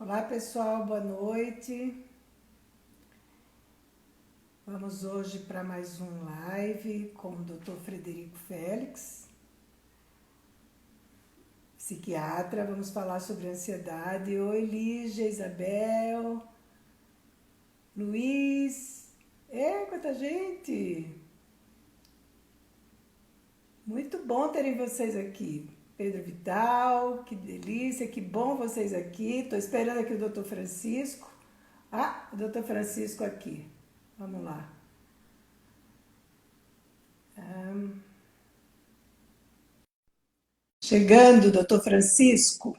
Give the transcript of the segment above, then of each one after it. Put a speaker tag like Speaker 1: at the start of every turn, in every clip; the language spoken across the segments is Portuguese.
Speaker 1: Olá pessoal, boa noite. Vamos hoje para mais um live com o Dr. Frederico Félix, psiquiatra. Vamos falar sobre ansiedade. Oi, Lígia, Isabel, Luiz. Quanta gente! Muito bom terem vocês aqui. Pedro Vital, que delícia, que bom vocês aqui. Estou esperando aqui o Dr. Francisco. Ah, o Dr. Francisco aqui. Vamos lá. Chegando, doutor Francisco.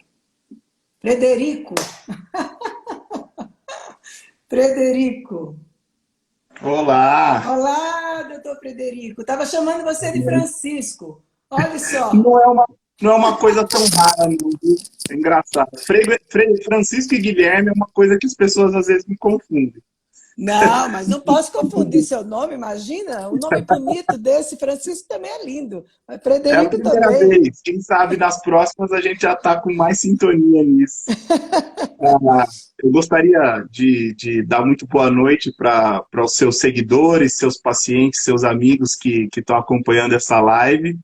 Speaker 1: Frederico. Frederico.
Speaker 2: Olá!
Speaker 1: Olá, doutor Frederico. Estava chamando você de Francisco. Olha só.
Speaker 2: Não é uma, não é uma coisa tão rara, não, viu? É engraçado. Francisco e Guilherme é uma coisa que as pessoas às vezes me confundem.
Speaker 1: Não, mas não posso confundir seu nome, imagina. Um nome bonito desse, Francisco também é lindo. Mas
Speaker 2: É a
Speaker 1: Frederico
Speaker 2: primeira
Speaker 1: também.
Speaker 2: vez. Quem sabe nas próximas a gente já está com mais sintonia nisso. Ah, eu gostaria de dar muito boa noite para os seus seguidores, seus pacientes, seus amigos que estão acompanhando essa live.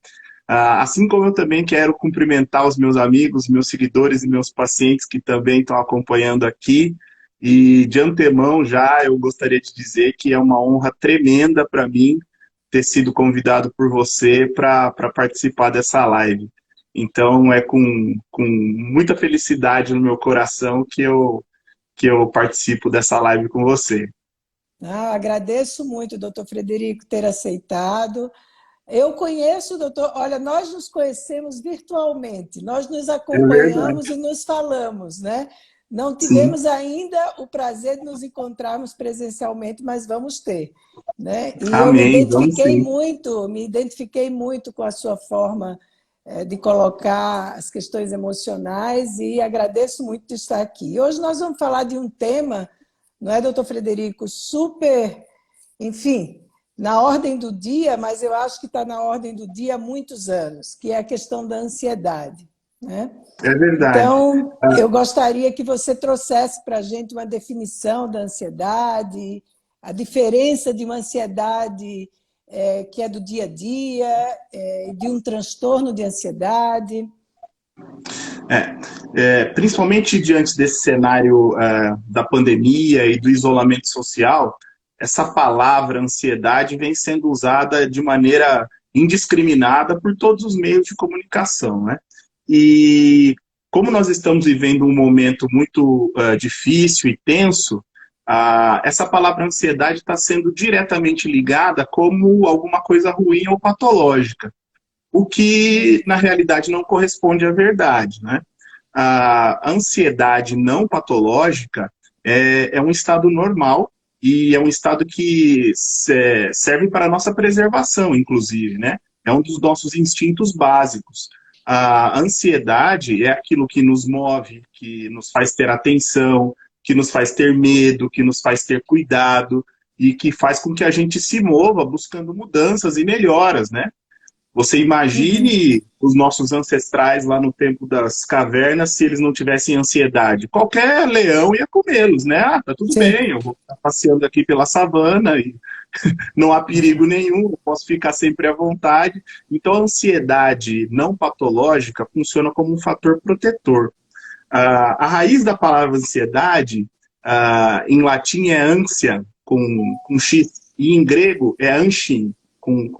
Speaker 2: Assim como eu também quero cumprimentar os meus amigos, meus seguidores e meus pacientes que também estão acompanhando aqui. E de antemão já eu gostaria de dizer que é uma honra tremenda para mim ter sido convidado por você para participar dessa live. Então é com muita felicidade no meu coração que eu participo dessa live com você.
Speaker 1: Ah, agradeço muito, doutor Frederico, ter aceitado. Eu conheço, doutor, olha, nós nos conhecemos virtualmente, nós nos
Speaker 2: É verdade.
Speaker 1: acompanhamos e nos falamos, né? Não
Speaker 2: Sim.
Speaker 1: tivemos ainda o prazer de nos encontrarmos presencialmente, mas vamos ter, né? E eu
Speaker 2: Amém. Vamos sim.
Speaker 1: me identifiquei muito com a sua forma de colocar as questões emocionais e agradeço muito de estar aqui. E hoje nós vamos falar de um tema, não é, doutor Frederico, super, enfim, na ordem do dia, mas eu acho que está na ordem do dia há muitos anos, que é a questão da ansiedade, né?
Speaker 2: É verdade.
Speaker 1: Então, eu gostaria que você trouxesse para a gente uma definição da ansiedade, a diferença de uma ansiedade que é do dia a dia, de um transtorno de ansiedade.
Speaker 2: Principalmente diante desse cenário da pandemia e do isolamento social, essa palavra ansiedade vem sendo usada de maneira indiscriminada por todos os meios de comunicação, né? E como nós estamos vivendo um momento muito difícil e tenso, essa palavra ansiedade está sendo diretamente ligada como alguma coisa ruim ou patológica, o que na realidade não corresponde à verdade, né? A ansiedade não patológica é um estado normal e é um estado que serve para a nossa preservação, inclusive, né? É um dos nossos instintos básicos. A ansiedade é aquilo que nos move, que nos faz ter atenção, que nos faz ter medo, que nos faz ter cuidado e que faz com que a gente se mova buscando mudanças e melhoras, né? Você
Speaker 1: Uhum.
Speaker 2: imagine os nossos ancestrais lá no tempo das cavernas se eles não tivessem ansiedade. Qualquer leão ia comê-los, né? Ah, tá tudo
Speaker 1: Sim.
Speaker 2: bem, eu vou estar passeando aqui pela savana e não há perigo nenhum, eu posso ficar sempre à vontade. Então, a ansiedade não patológica funciona como um fator protetor. A raiz da palavra ansiedade, em latim é ânsia, com X, e em grego é anshin, com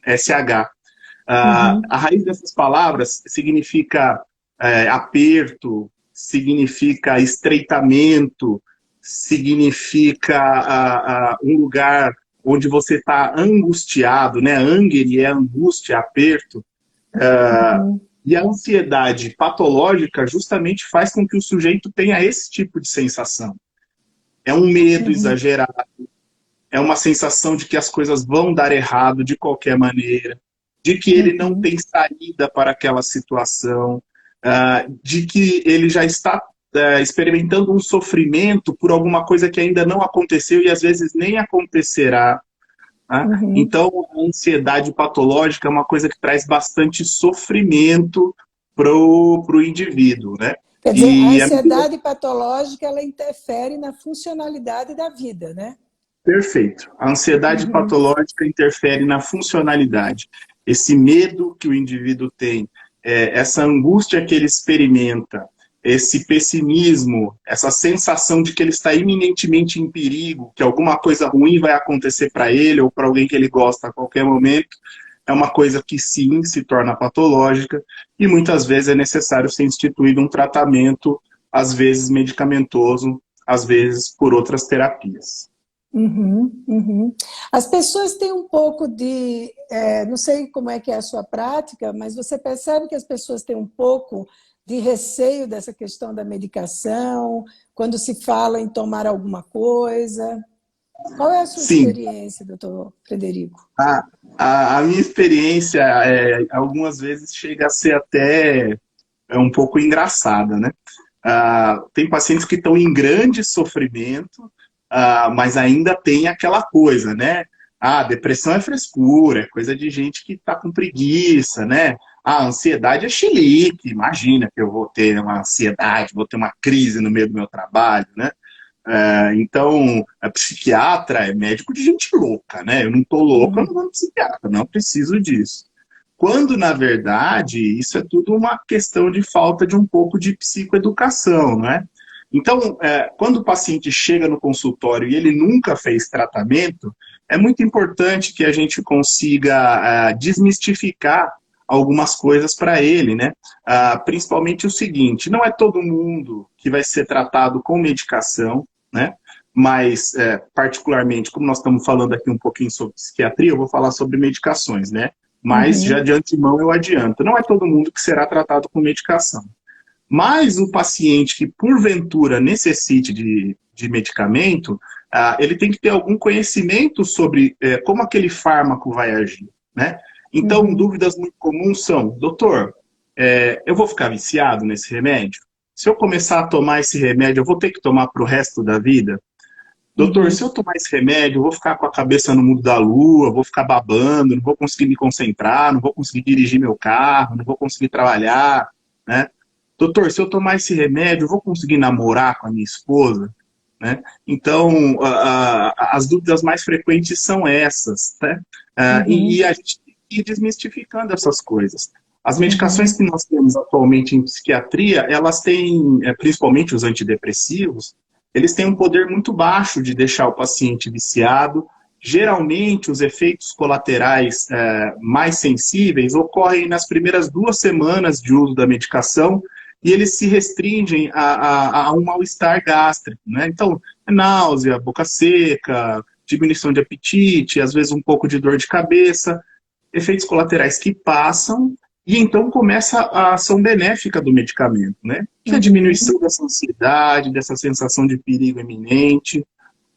Speaker 2: SH. A
Speaker 1: Uhum.
Speaker 2: raiz dessas palavras significa aperto, significa estreitamento, significa um lugar onde você está angustiado, né? Angere é angústia, aperto.
Speaker 1: Uhum.
Speaker 2: E a ansiedade patológica justamente faz com que o sujeito tenha esse tipo de sensação. É um medo
Speaker 1: Uhum.
Speaker 2: exagerado, é uma sensação de que as coisas vão dar errado de qualquer maneira, de que ele não
Speaker 1: Uhum.
Speaker 2: tem saída para aquela situação, de que ele já está experimentando um sofrimento por alguma coisa que ainda não aconteceu e às vezes nem acontecerá. Tá?
Speaker 1: Uhum.
Speaker 2: Então, a ansiedade patológica é uma coisa que traz bastante sofrimento para o indivíduo, né?
Speaker 1: Quer dizer, a ansiedade patológica, ela interfere na funcionalidade da vida, né?
Speaker 2: Perfeito. A ansiedade patológica interfere na funcionalidade. Esse medo que o indivíduo tem, essa angústia que ele experimenta, esse pessimismo, essa sensação de que ele está iminentemente em perigo, que alguma coisa ruim vai acontecer para ele ou para alguém que ele gosta a qualquer momento, é uma coisa que sim se torna patológica e muitas vezes é necessário ser instituído um tratamento, às vezes medicamentoso, às vezes por outras terapias.
Speaker 1: As pessoas têm um pouco de... não sei como é que é a sua prática, mas você percebe que as pessoas têm um pouco de receio dessa questão da medicação, quando se fala em tomar alguma coisa. Qual é a sua experiência, doutor Frederico?
Speaker 2: A minha experiência, algumas vezes, chega a ser até um pouco engraçada, né? Tem pacientes que estão em grande sofrimento, mas ainda tem aquela coisa, né? Depressão é frescura, é coisa de gente que está com preguiça, né? A ansiedade é chilique, imagina que eu vou ter uma ansiedade, vou ter uma crise no meio do meu trabalho, né? Então, a psiquiatra é médico de gente louca, né? Eu não estou louco, eu não vou no psiquiatra, não preciso disso. Quando, na verdade, isso é tudo uma questão de falta de um pouco de psicoeducação, né? Então, quando o paciente chega no consultório e ele nunca fez tratamento, é muito importante que a gente consiga desmistificar algumas coisas para ele, né? Principalmente o seguinte, não é todo mundo que vai ser tratado com medicação, né? Mas, particularmente, como nós estamos falando aqui um pouquinho sobre psiquiatria, eu vou falar sobre medicações, né? Mas, já de antemão, eu adianto, não é todo mundo que será tratado com medicação. Mas o paciente que, porventura, necessite de medicamento, ele tem que ter algum conhecimento sobre como aquele fármaco vai agir, né? Então, dúvidas muito comuns são, doutor, eu vou ficar viciado nesse remédio? Se eu começar a tomar esse remédio, eu vou ter que tomar para o resto da vida? Doutor, se eu tomar esse remédio, eu vou ficar com a cabeça no mundo da lua, vou ficar babando, não vou conseguir me concentrar, não vou conseguir dirigir meu carro, não vou conseguir trabalhar, né? Doutor, se eu tomar esse remédio, eu vou conseguir namorar com a minha esposa? Né? Então, as dúvidas mais frequentes são essas, né? E a gente tem que ir desmistificando essas coisas. As medicações que nós temos atualmente em psiquiatria, elas têm, principalmente os antidepressivos, eles têm um poder muito baixo de deixar o paciente viciado. Geralmente, os efeitos colaterais mais sensíveis ocorrem nas primeiras 2 semanas de uso da medicação, e eles se restringem a um mal-estar gástrico, né? Então, náusea, boca seca, diminuição de apetite, às vezes um pouco de dor de cabeça, efeitos colaterais que passam, e então começa a ação benéfica do medicamento, né? Que é a diminuição dessa ansiedade, dessa sensação de perigo iminente.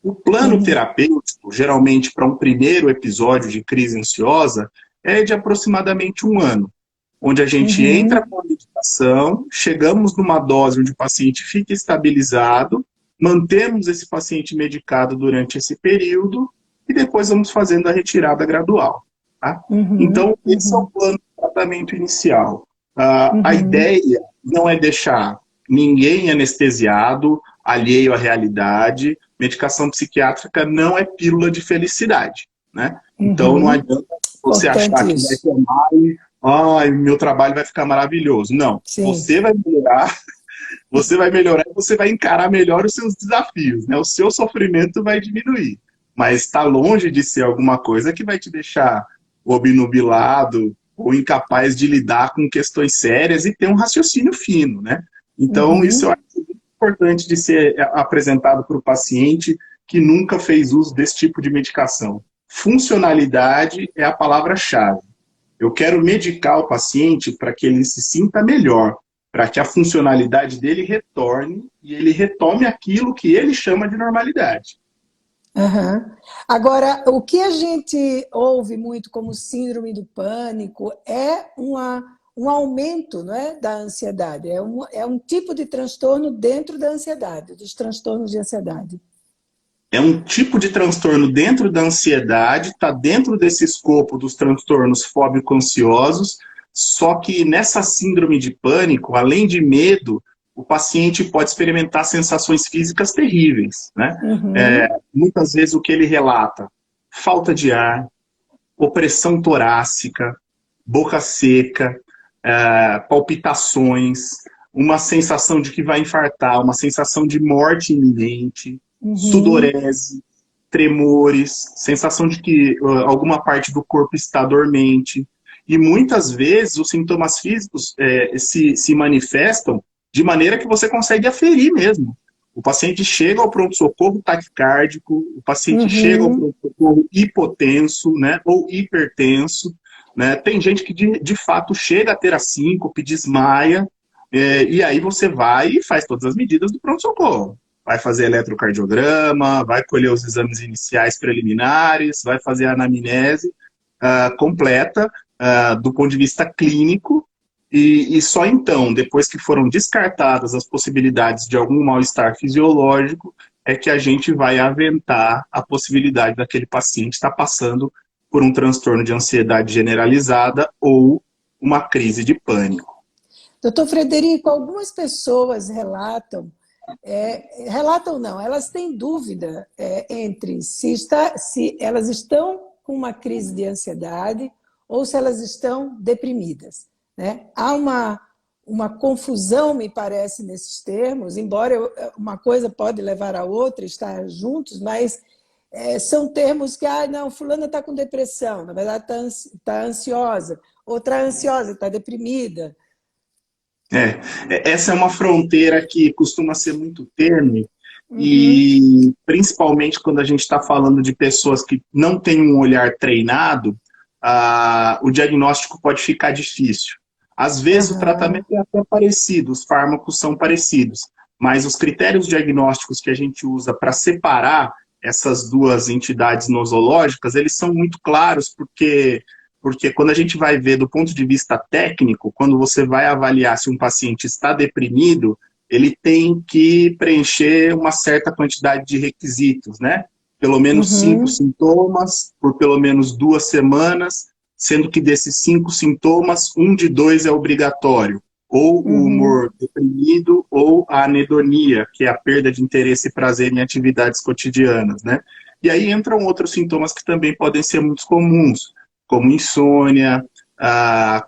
Speaker 2: O plano terapêutico, geralmente para um primeiro episódio de crise ansiosa, é de aproximadamente 1 ano. Onde a gente entra com a medicação, chegamos numa dose onde o paciente fica estabilizado, mantemos esse paciente medicado durante esse período e depois vamos fazendo a retirada gradual. Tá? Então, esse é o plano de tratamento inicial. A ideia não é deixar ninguém anestesiado, alheio à realidade. Medicação psiquiátrica não é pílula de felicidade. Né? Então, não adianta você achar que vai tomar e meu trabalho vai ficar maravilhoso. Não, você vai melhorar, e você vai encarar melhor os seus desafios, né? O seu sofrimento vai diminuir, mas está longe de ser alguma coisa que vai te deixar obnubilado ou incapaz de lidar com questões sérias e ter um raciocínio fino, né? Então, isso eu acho muito importante de ser apresentado para o paciente que nunca fez uso desse tipo de medicação. Funcionalidade é a palavra-chave. Eu quero medicar o paciente para que ele se sinta melhor, para que a funcionalidade dele retorne e ele retome aquilo que ele chama de normalidade.
Speaker 1: Agora, o que a gente ouve muito como síndrome do pânico é um aumento, não é, da ansiedade, é um tipo de transtorno dentro da ansiedade, dos transtornos de ansiedade.
Speaker 2: É um tipo de transtorno dentro da ansiedade, está dentro desse escopo dos transtornos fóbico-ansiosos, só que nessa síndrome de pânico, além de medo, o paciente pode experimentar sensações físicas terríveis, né?
Speaker 1: Uhum.
Speaker 2: Muitas vezes o que ele relata, falta de ar, opressão torácica, boca seca, palpitações, uma sensação de que vai infartar, uma sensação de morte iminente,
Speaker 1: Uhum.
Speaker 2: sudorese, tremores, sensação de que alguma parte do corpo está dormente. E muitas vezes os sintomas físicos se manifestam de maneira que você consegue aferir mesmo. O paciente chega ao pronto-socorro taquicárdico, o paciente chega ao
Speaker 1: Uhum.
Speaker 2: pronto-socorro hipotenso, né, ou hipertenso, né? Tem gente que de fato chega a ter a síncope, desmaia, e aí você vai e faz todas as medidas do pronto-socorro. Vai fazer eletrocardiograma, vai colher os exames iniciais preliminares, vai fazer a anamnese completa do ponto de vista clínico, e só então, depois que foram descartadas as possibilidades de algum mal-estar fisiológico, é que a gente vai aventar a possibilidade daquele paciente estar passando por um transtorno de ansiedade generalizada ou uma crise de pânico.
Speaker 1: Doutor Frederico, algumas pessoas relatam não, elas têm dúvida entre se elas estão com uma crise de ansiedade ou se elas estão deprimidas, né? Há uma confusão, me parece, nesses termos, embora uma coisa pode levar a outra, estar juntos, mas são termos que, não, fulana está com depressão, na verdade está ansiosa, outra ansiosa, está deprimida.
Speaker 2: Essa é uma fronteira que costuma ser muito tênue,
Speaker 1: Uhum,
Speaker 2: e principalmente quando a gente está falando de pessoas que não têm um olhar treinado, o diagnóstico pode ficar difícil. Às vezes o
Speaker 1: aham,
Speaker 2: tratamento é até parecido, os fármacos são parecidos, mas os critérios diagnósticos que a gente usa para separar essas duas entidades nosológicas, eles são muito claros, porque quando a gente vai ver do ponto de vista técnico, quando você vai avaliar se um paciente está deprimido, ele tem que preencher uma certa quantidade de requisitos, né? Pelo menos 5
Speaker 1: uhum,
Speaker 2: sintomas, por pelo menos 2 semanas, sendo que desses 5 sintomas, um de 2 é obrigatório. Ou o
Speaker 1: uhum.
Speaker 2: humor deprimido, ou a anedonia, que é a perda de interesse e prazer em atividades cotidianas, né? E aí entram outros sintomas que também podem ser muito comuns, como insônia,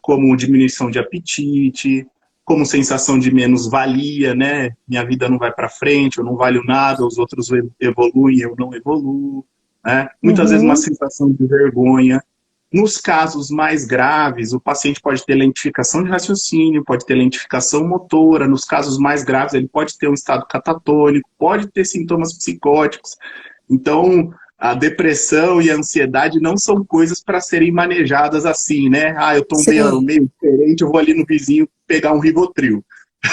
Speaker 2: como diminuição de apetite, como sensação de menos-valia, né? Minha vida não vai para frente, eu não valho nada, os outros evoluem, eu não evoluo, né? Muitas vezes uma
Speaker 1: Uhum.
Speaker 2: sensação de vergonha. Nos casos mais graves, o paciente pode ter lentificação de raciocínio, pode ter lentificação motora. Nos casos mais graves, ele pode ter um estado catatônico, pode ter sintomas psicóticos. Então, a depressão e a ansiedade não são coisas para serem manejadas assim, né? Eu estou
Speaker 1: Sim.
Speaker 2: meio diferente, eu vou ali no vizinho pegar um Rivotril.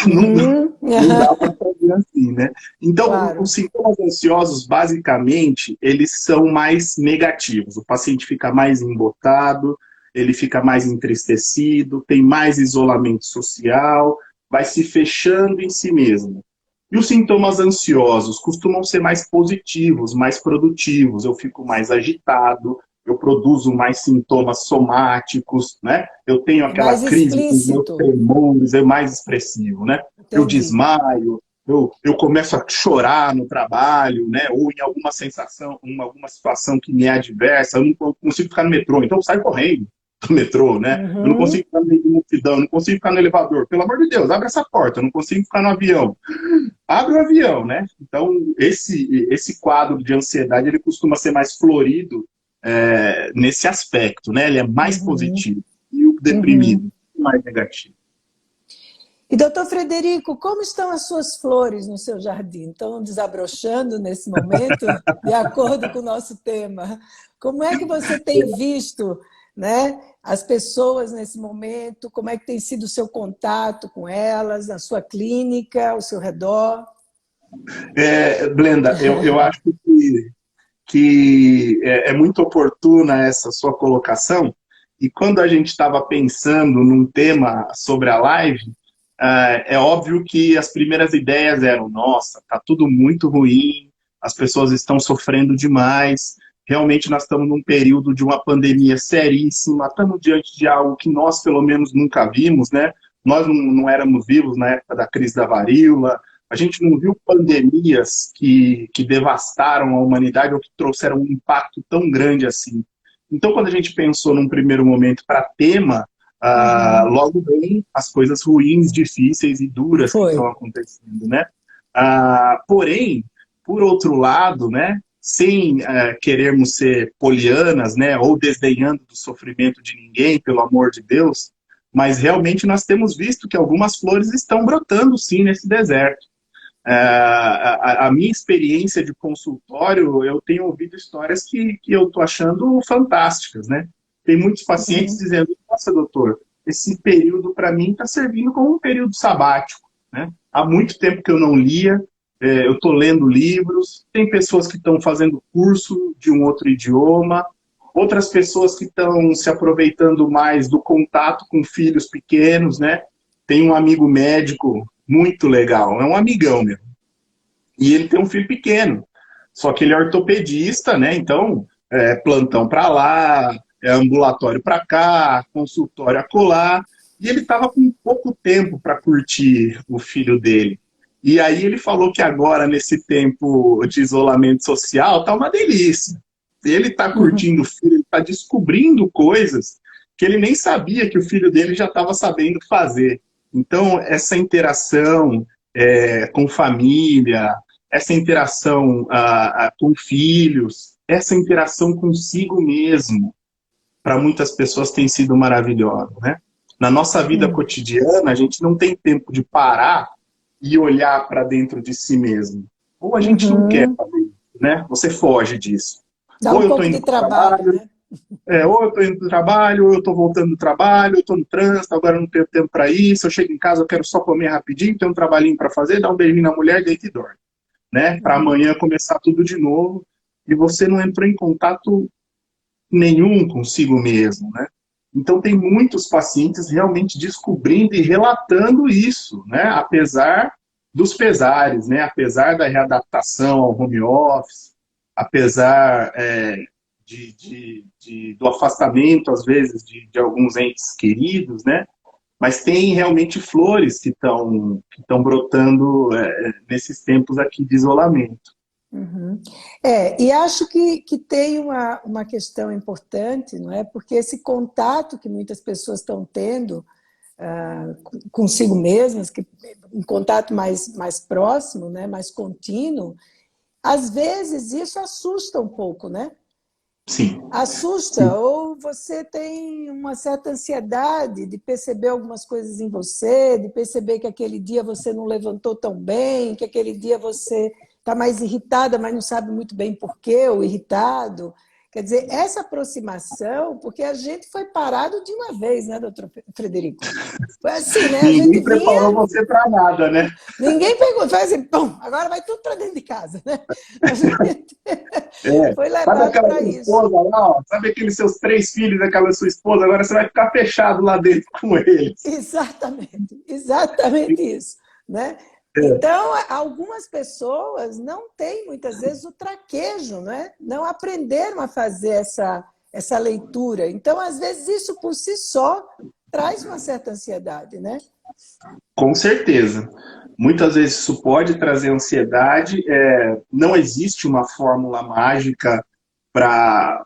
Speaker 2: Não,
Speaker 1: Uhum.
Speaker 2: não dá para fazer assim, né? Então, os
Speaker 1: Claro.
Speaker 2: sintomas ansiosos, basicamente, eles são mais negativos. O paciente fica mais embotado, ele fica mais entristecido, tem mais isolamento social, vai se fechando em si mesmo. E os sintomas ansiosos costumam ser mais positivos, mais produtivos. Eu fico mais agitado, eu produzo mais sintomas somáticos, né? Eu tenho
Speaker 1: É
Speaker 2: aquela
Speaker 1: mais
Speaker 2: crise com os meus
Speaker 1: explícito.
Speaker 2: tremores, é mais expressivo, né? Eu
Speaker 1: Entendi.
Speaker 2: desmaio, eu começo a chorar no trabalho, né? Ou em alguma sensação, alguma situação que me é adversa, eu não consigo ficar no metrô, então eu saio correndo do metrô, né? Eu não
Speaker 1: Uhum.
Speaker 2: consigo ficar no meio de multidão, eu não consigo ficar no elevador. Pelo amor de Deus, abre essa porta, eu não consigo ficar no avião. Abre o avião, né? Então, esse quadro de ansiedade, ele costuma ser mais florido nesse aspecto, né? Ele é mais
Speaker 1: Uhum.
Speaker 2: positivo. E o
Speaker 1: Uhum.
Speaker 2: deprimido, mais negativo.
Speaker 1: E, doutor Frederico, como estão as suas flores no seu jardim? Estão desabrochando nesse momento, de acordo com o nosso tema? Como é que você tem visto, né, as pessoas nesse momento? Como é que tem sido o seu contato com elas, na sua clínica, ao seu redor?
Speaker 2: Blenda, eu acho que é muito oportuna essa sua colocação, e quando a gente estava pensando num tema sobre a live, é óbvio que as primeiras ideias eram, nossa, tá tudo muito ruim, as pessoas estão sofrendo demais, realmente nós estamos num período de uma pandemia seríssima, estamos diante de algo que nós, pelo menos, nunca vimos, né? nós não éramos vivos na época da crise da varíola, a gente não viu pandemias que devastaram a humanidade ou que trouxeram um impacto tão grande assim. Então, quando a gente pensou num primeiro momento para tema, logo vem as coisas ruins, difíceis e duras que estão acontecendo, né? Porém, por outro lado, né, sem querermos ser polianas, né, ou desdenhando do sofrimento de ninguém, pelo amor de Deus, mas realmente nós temos visto que algumas flores estão brotando, sim, nesse deserto. A minha experiência de consultório, eu tenho ouvido histórias que eu estou achando fantásticas, né? Tem muitos pacientes dizendo, nossa, doutor, esse período para mim está servindo como um período sabático, né? Há muito tempo que eu não lia, eu estou lendo livros, tem pessoas que estão fazendo curso de um outro idioma, outras pessoas que estão se aproveitando mais do contato com filhos pequenos, né? Tem um amigo médico muito legal, é um amigão meu. E ele tem um filho pequeno, só que ele é ortopedista, né? Então, plantão para lá, ambulatório para cá, consultório acolá. E ele estava com pouco tempo para curtir o filho dele. E aí ele falou que agora, nesse tempo de isolamento social, tá uma delícia. Ele está curtindo o filho, ele está descobrindo coisas que ele nem sabia que o filho dele já estava sabendo fazer. Então, essa interação com família, essa interação com filhos, essa interação consigo mesmo, para muitas pessoas tem sido maravilhosa, né? Na nossa vida cotidiana, a gente não tem tempo de parar e olhar para dentro de si mesmo. Ou a gente não quer fazer isso, né? Você foge disso.
Speaker 1: Dá um pouco de trabalho, né?
Speaker 2: Ou eu estou indo para o trabalho, ou eu estou voltando do trabalho, eu estou no trânsito, agora eu não tenho tempo para isso, eu chego em casa, eu quero só comer rapidinho, tenho um trabalhinho para fazer, dar um beijinho na mulher, deita e dorme. Né? Para amanhã começar tudo de novo, e você não entrou em contato nenhum consigo mesmo, né? Então tem muitos pacientes realmente descobrindo e relatando isso, né? Apesar dos pesares, né? Apesar da readaptação ao home office, apesar do afastamento, às vezes, de alguns entes queridos, né? Mas tem realmente flores que estão brotando nesses tempos aqui de isolamento.
Speaker 1: E acho que tem uma questão importante, não é? Porque esse contato que muitas pessoas estão tendo consigo mesmas, um contato mais próximo, né? Mais contínuo, às vezes isso assusta um pouco, né?
Speaker 2: Sim.
Speaker 1: Assusta, sim. Ou você tem uma certa ansiedade de perceber algumas coisas em você, de perceber que aquele dia você não levantou tão bem, que aquele dia você está mais irritada, mas não sabe muito bem por quê, ou irritado. Quer dizer, essa aproximação, porque a gente foi parado de uma vez, né, doutor Frederico? Foi assim, né?
Speaker 2: Ninguém preparou você para nada, né?
Speaker 1: Ninguém pegou, foi assim, pum, agora vai tudo para dentro de casa, né? A gente foi levado para isso.
Speaker 2: Esposa lá, ó, sabe aqueles seus 3 filhos daquela sua esposa, agora você vai ficar fechado lá dentro com eles.
Speaker 1: Exatamente isso, né? Então, algumas pessoas não têm, muitas vezes, o traquejo, né? Não aprenderam a fazer essa leitura. Então, às vezes, isso por si só traz uma certa ansiedade, né?
Speaker 2: Com certeza. Muitas vezes isso pode trazer ansiedade. Não existe uma fórmula mágica para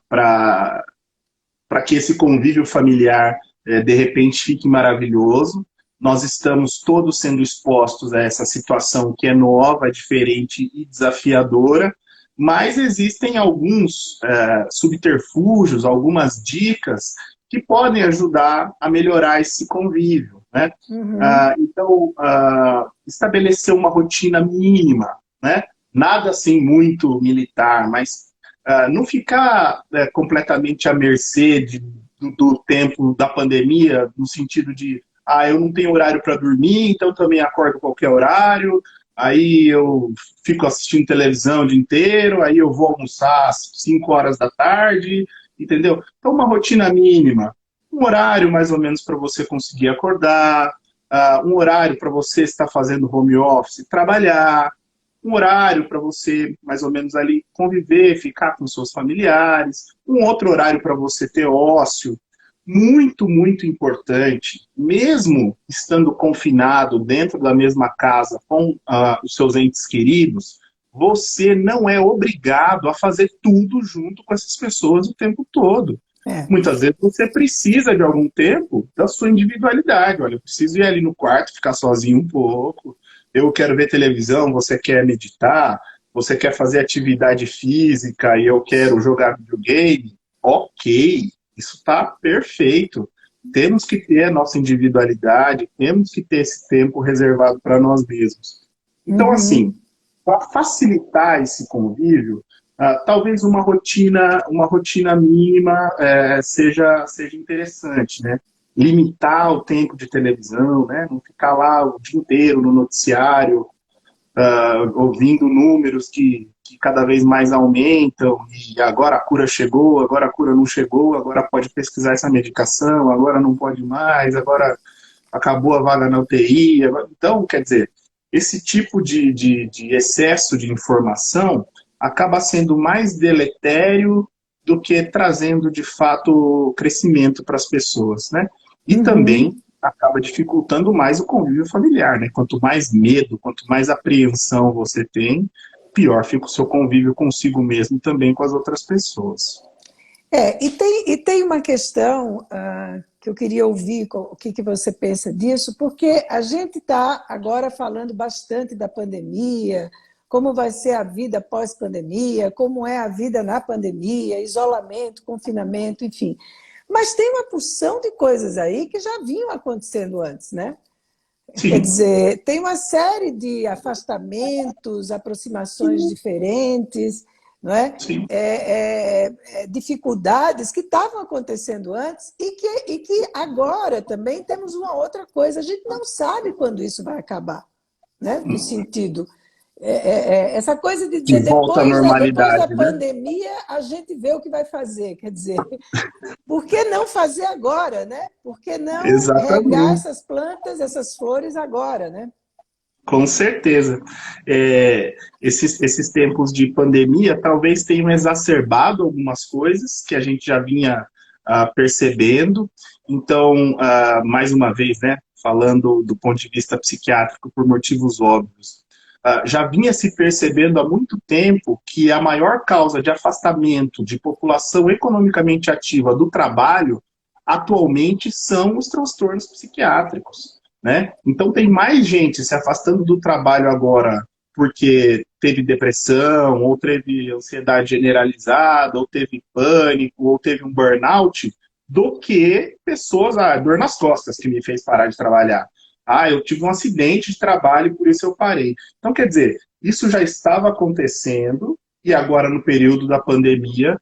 Speaker 2: que esse convívio familiar, de repente, fique maravilhoso. Nós estamos todos sendo expostos a essa situação que é nova, diferente e desafiadora, mas existem alguns subterfúgios, algumas dicas que podem ajudar a melhorar esse convívio, né? Então, estabelecer uma rotina mínima, né? Nada assim muito militar, mas não ficar completamente à mercê do tempo da pandemia, no sentido de eu não tenho horário para dormir, então também acordo qualquer horário, aí eu fico assistindo televisão o dia inteiro, aí eu vou almoçar às 5 horas da tarde, entendeu? Então, uma rotina mínima, um horário mais ou menos para você conseguir acordar, um horário para você estar fazendo home office, trabalhar, um horário para você mais ou menos ali conviver, ficar com seus familiares, um outro horário para você ter ócio, muito, muito importante, mesmo estando confinado dentro da mesma casa com os seus entes queridos, você não é obrigado a fazer tudo junto com essas pessoas o tempo todo.
Speaker 1: É.
Speaker 2: Muitas vezes você precisa de algum tempo da sua individualidade. Olha, eu preciso ir ali no quarto, ficar sozinho um pouco. Eu quero ver televisão, você quer meditar, você quer fazer atividade física e eu quero jogar videogame. Ok, isso está perfeito. Temos que ter a nossa individualidade, temos que ter esse tempo reservado para nós mesmos. Então,
Speaker 1: Uhum.
Speaker 2: assim, para facilitar esse convívio, talvez uma rotina mínima seja interessante, né? Limitar o tempo de televisão, né? Não ficar lá o dia inteiro no noticiário, ouvindo números que cada vez mais aumentam, e agora a cura chegou, agora a cura não chegou, agora pode pesquisar essa medicação, agora não pode mais, agora acabou a vaga na UTI. Então, quer dizer, esse tipo de excesso de informação acaba sendo mais deletério do que trazendo, de fato, crescimento para as pessoas, né? E também
Speaker 1: Uhum.
Speaker 2: acaba dificultando mais o convívio familiar, né? Quanto mais medo, quanto mais apreensão você tem, pior fica o seu convívio consigo mesmo e também com as outras pessoas.
Speaker 1: E tem uma questão que eu queria ouvir o que você pensa disso, porque a gente está agora falando bastante da pandemia, como vai ser a vida pós-pandemia, como é a vida na pandemia, isolamento, confinamento, enfim. Mas tem uma porção de coisas aí que já vinham acontecendo antes, né? Quer
Speaker 2: Sim,
Speaker 1: dizer, tem uma série de afastamentos, aproximações diferentes, não é?
Speaker 2: sim.
Speaker 1: Dificuldades que estavam acontecendo antes e que agora também temos uma outra coisa. A gente não sabe quando isso vai acabar, né? No sentido, essa coisa de
Speaker 2: De
Speaker 1: dizer
Speaker 2: volta à
Speaker 1: depois da
Speaker 2: normalidade, né?
Speaker 1: pandemia a gente vê o que vai fazer. Quer dizer, por que não fazer agora, né? Por que não regar
Speaker 2: Exatamente.
Speaker 1: essas plantas, essas flores agora, né?
Speaker 2: Com certeza. Esses tempos de pandemia talvez tenham exacerbado algumas coisas que a gente já vinha percebendo. Então, mais uma vez, né, falando do ponto de vista psiquiátrico por motivos óbvios, já vinha se percebendo há muito tempo que a maior causa de afastamento de população economicamente ativa do trabalho atualmente são os transtornos psiquiátricos, né? Então tem mais gente se afastando do trabalho agora porque teve depressão, ou teve ansiedade generalizada, ou teve pânico, ou teve um burnout, do que pessoas, dor nas costas que me fez parar de trabalhar. Eu tive um acidente de trabalho e por isso eu parei. Então, quer dizer, isso já estava acontecendo e agora no período da pandemia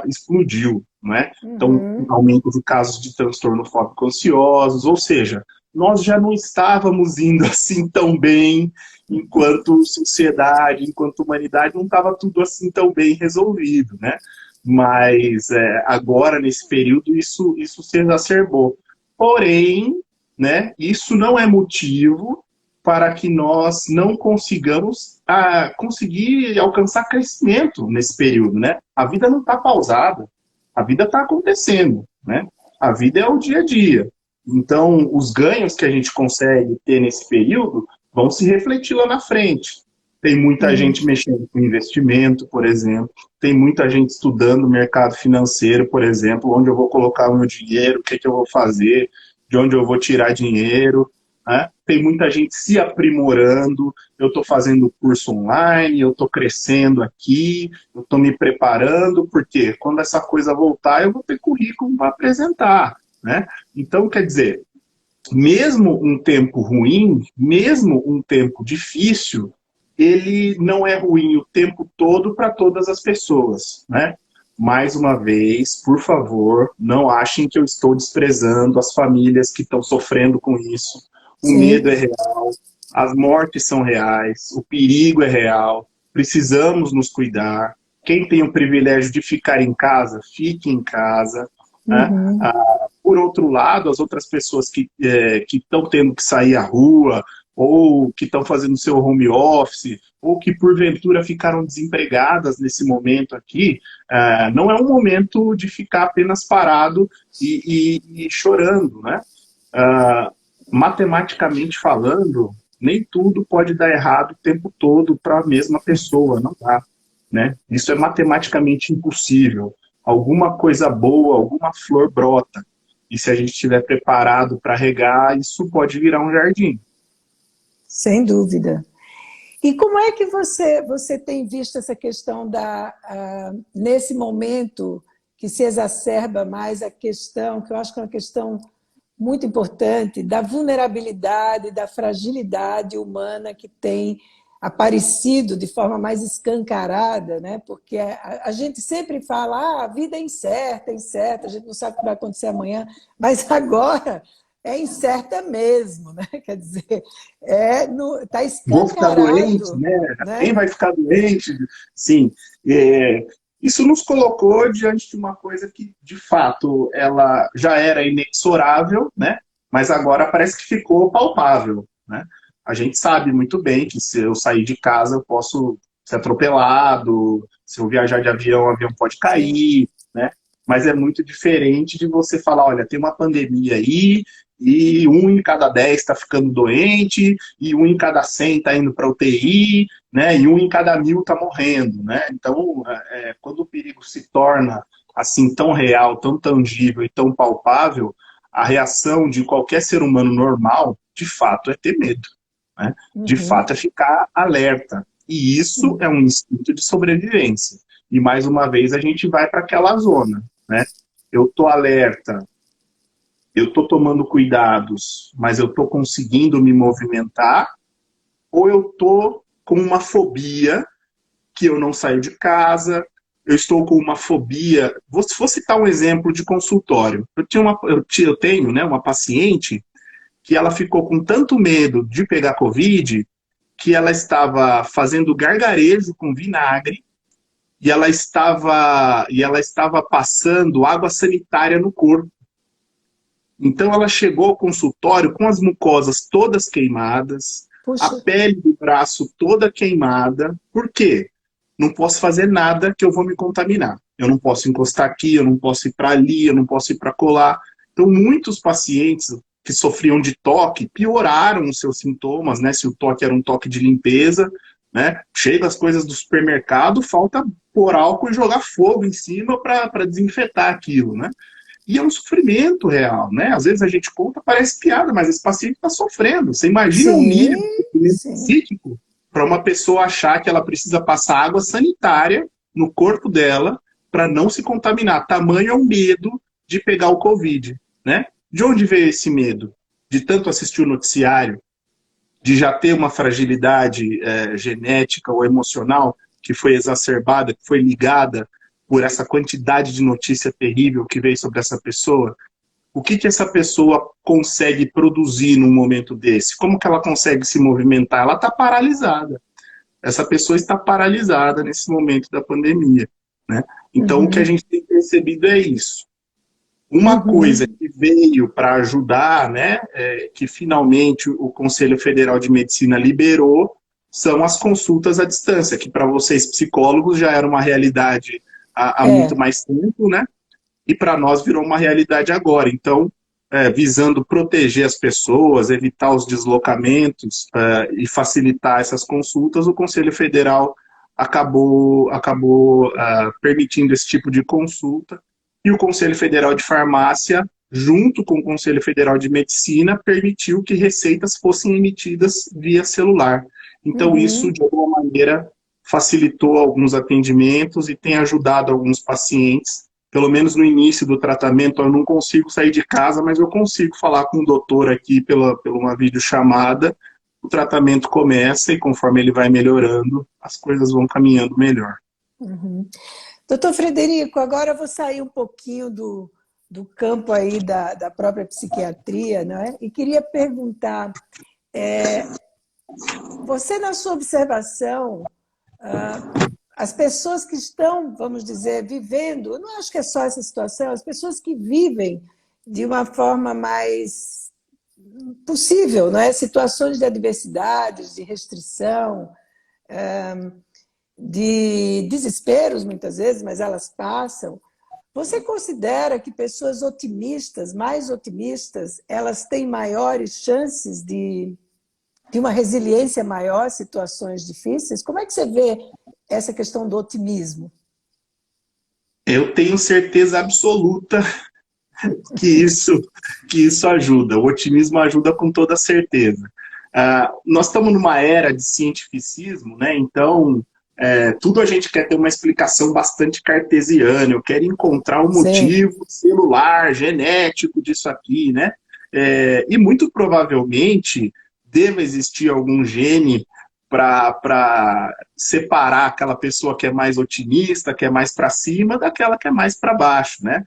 Speaker 2: explodiu, não é? Então, um
Speaker 1: Uhum.
Speaker 2: aumento de casos de transtorno fóbico ansiosos, ou seja, nós já não estávamos indo assim tão bem enquanto sociedade, enquanto humanidade, não estava tudo assim tão bem resolvido, né? Mas agora, nesse período, isso se exacerbou. Porém, né, isso não é motivo para que nós não consigamos conseguir alcançar crescimento nesse período, né? A vida não está pausada, a vida está acontecendo, né? A vida é o dia a dia. Então, os ganhos que a gente consegue ter nesse período vão se refletir lá na frente. Tem muita
Speaker 1: Uhum.
Speaker 2: gente mexendo com investimento, por exemplo. Tem muita gente estudando o mercado financeiro, por exemplo, onde eu vou colocar o meu dinheiro, o que eu vou fazer, de onde eu vou tirar dinheiro. Né? Tem muita gente se aprimorando. Eu estou fazendo curso online, eu estou crescendo aqui, eu estou me preparando, porque quando essa coisa voltar, eu vou ter currículo para apresentar. Né? Então, quer dizer, mesmo um tempo ruim, mesmo um tempo difícil, ele não é ruim o tempo todo para todas as pessoas, né? Mais uma vez, por favor, não achem que eu estou desprezando as famílias que estão sofrendo com isso. O medo
Speaker 1: Sim.
Speaker 2: é real, as mortes são reais, o perigo é real, precisamos nos cuidar. Quem tem o privilégio de ficar em casa, fique em casa. Né?
Speaker 1: Uhum.
Speaker 2: Por outro lado, as outras pessoas que estão tendo que sair à rua, ou que estão fazendo seu home office, ou que porventura ficaram desempregadas nesse momento aqui, não é um momento de ficar apenas parado e chorando, né? Ah, matematicamente falando, nem tudo pode dar errado o tempo todo para a mesma pessoa, não dá, né? Isso é matematicamente impossível. Alguma coisa boa, alguma flor brota. E se a gente estiver preparado para regar, isso pode virar um jardim.
Speaker 1: Sem dúvida. E como é que você tem visto essa questão nesse momento que se exacerba mais a questão, que eu acho que é uma questão muito importante, da vulnerabilidade, da fragilidade humana que tem aparecido de forma mais escancarada, né? Porque a gente sempre fala, a vida é incerta, a gente não sabe o que vai acontecer amanhã, mas agora é incerta mesmo, né? Quer dizer, está
Speaker 2: Vou ficar doente,
Speaker 1: escancarado,
Speaker 2: né?
Speaker 1: né?
Speaker 2: Quem vai ficar doente? Sim. Isso nos colocou diante de uma coisa que, de fato, ela já era inexorável, né? Mas agora parece que ficou palpável, né? A gente sabe muito bem que se eu sair de casa eu posso ser atropelado, se eu viajar de avião, o avião pode
Speaker 1: Sim.
Speaker 2: cair, né? Mas é muito diferente de você falar, olha, tem uma pandemia aí, e 1 em cada 10 está ficando doente, e 1 em cada 100 está indo para UTI, né? E 1 em cada 1000 está morrendo, né? Então, quando o perigo se torna assim tão real, tão tangível e tão palpável, a reação de qualquer ser humano normal, de fato, é ter medo, né? De
Speaker 1: Uhum.
Speaker 2: fato, é ficar alerta. E isso é um instinto de sobrevivência. E mais uma vez a gente vai para aquela zona, né? Eu tô alerta, eu estou tomando cuidados, mas eu estou conseguindo me movimentar, ou eu estou com uma fobia que eu não saio de casa, eu estou com uma fobia. Vou citar um exemplo de consultório. Eu tenho, né, uma paciente que ela ficou com tanto medo de pegar Covid que ela estava fazendo gargarejo com vinagre e ela estava passando água sanitária no corpo. Então ela chegou ao consultório com as mucosas todas queimadas, a
Speaker 1: Puxa,
Speaker 2: pele do braço toda queimada. Por quê? Não posso fazer nada que eu vou me contaminar. Eu não posso encostar aqui, eu não posso ir para ali, eu não posso ir para colar. Então muitos pacientes que sofriam de toque pioraram os seus sintomas, né? Se o toque era um toque de limpeza, né? Chega as coisas do supermercado, falta pôr álcool e jogar fogo em cima para desinfetar aquilo, né? E é um sofrimento real, né? Às vezes a gente conta, parece piada, mas esse paciente está sofrendo. Você imagina o nível de
Speaker 1: sim,
Speaker 2: sofrimento
Speaker 1: sim.
Speaker 2: psíquico para uma pessoa achar que ela precisa passar água sanitária no corpo dela para não se contaminar. Tamanho é o medo de pegar o Covid, né? De onde veio esse medo? De tanto assistir o noticiário, de já ter uma fragilidade genética ou emocional que foi exacerbada, que foi ligada por essa quantidade de notícia terrível que veio sobre essa pessoa. O que essa pessoa consegue produzir num momento desse? Como que ela consegue se movimentar? Ela está paralisada. Essa pessoa está paralisada nesse momento da pandemia, né? Então, o que a
Speaker 1: Uhum,
Speaker 2: gente tem percebido é isso. Uma coisa
Speaker 1: uhum.
Speaker 2: que veio para ajudar, né, que finalmente o Conselho Federal de Medicina liberou, são as consultas à distância, que para vocês psicólogos já era uma realidade há muito
Speaker 1: É.
Speaker 2: mais tempo, né? E para nós virou uma realidade agora. Então, visando proteger as pessoas, evitar os deslocamentos e facilitar essas consultas, o Conselho Federal acabou permitindo esse tipo de consulta. E o Conselho Federal de Farmácia, junto com o Conselho Federal de Medicina, permitiu que receitas fossem emitidas via celular. Então, isso,
Speaker 1: Uhum.
Speaker 2: de alguma maneira, facilitou alguns atendimentos e tem ajudado alguns pacientes. Pelo menos no início do tratamento, eu não consigo sair de casa, mas eu consigo falar com o doutor aqui pela uma videochamada. O tratamento começa e conforme ele vai melhorando, as coisas vão caminhando melhor.
Speaker 1: Uhum. Doutor Frederico, agora eu vou sair um pouquinho do campo aí da própria psiquiatria, não é? E queria perguntar, você na sua observação, as pessoas que estão, vamos dizer, vivendo, eu não acho que é só essa situação, as pessoas que vivem de uma forma mais possível, não é? Situações de adversidades, de restrição, de desesperos, muitas vezes, mas elas passam. Você considera que pessoas otimistas, mais otimistas, elas têm maiores chances de uma resiliência maior, situações difíceis? Como é que você vê essa questão do otimismo?
Speaker 2: Eu tenho certeza absoluta que isso ajuda. O otimismo ajuda com toda certeza. Nós estamos numa era de cientificismo, né? Então, tudo a gente quer ter uma explicação bastante cartesiana. Eu quero encontrar um motivo celular, genético disso aqui, né? E muito provavelmente deve existir algum gene para separar aquela pessoa que é mais otimista, que é mais para cima, daquela que é mais para baixo, né?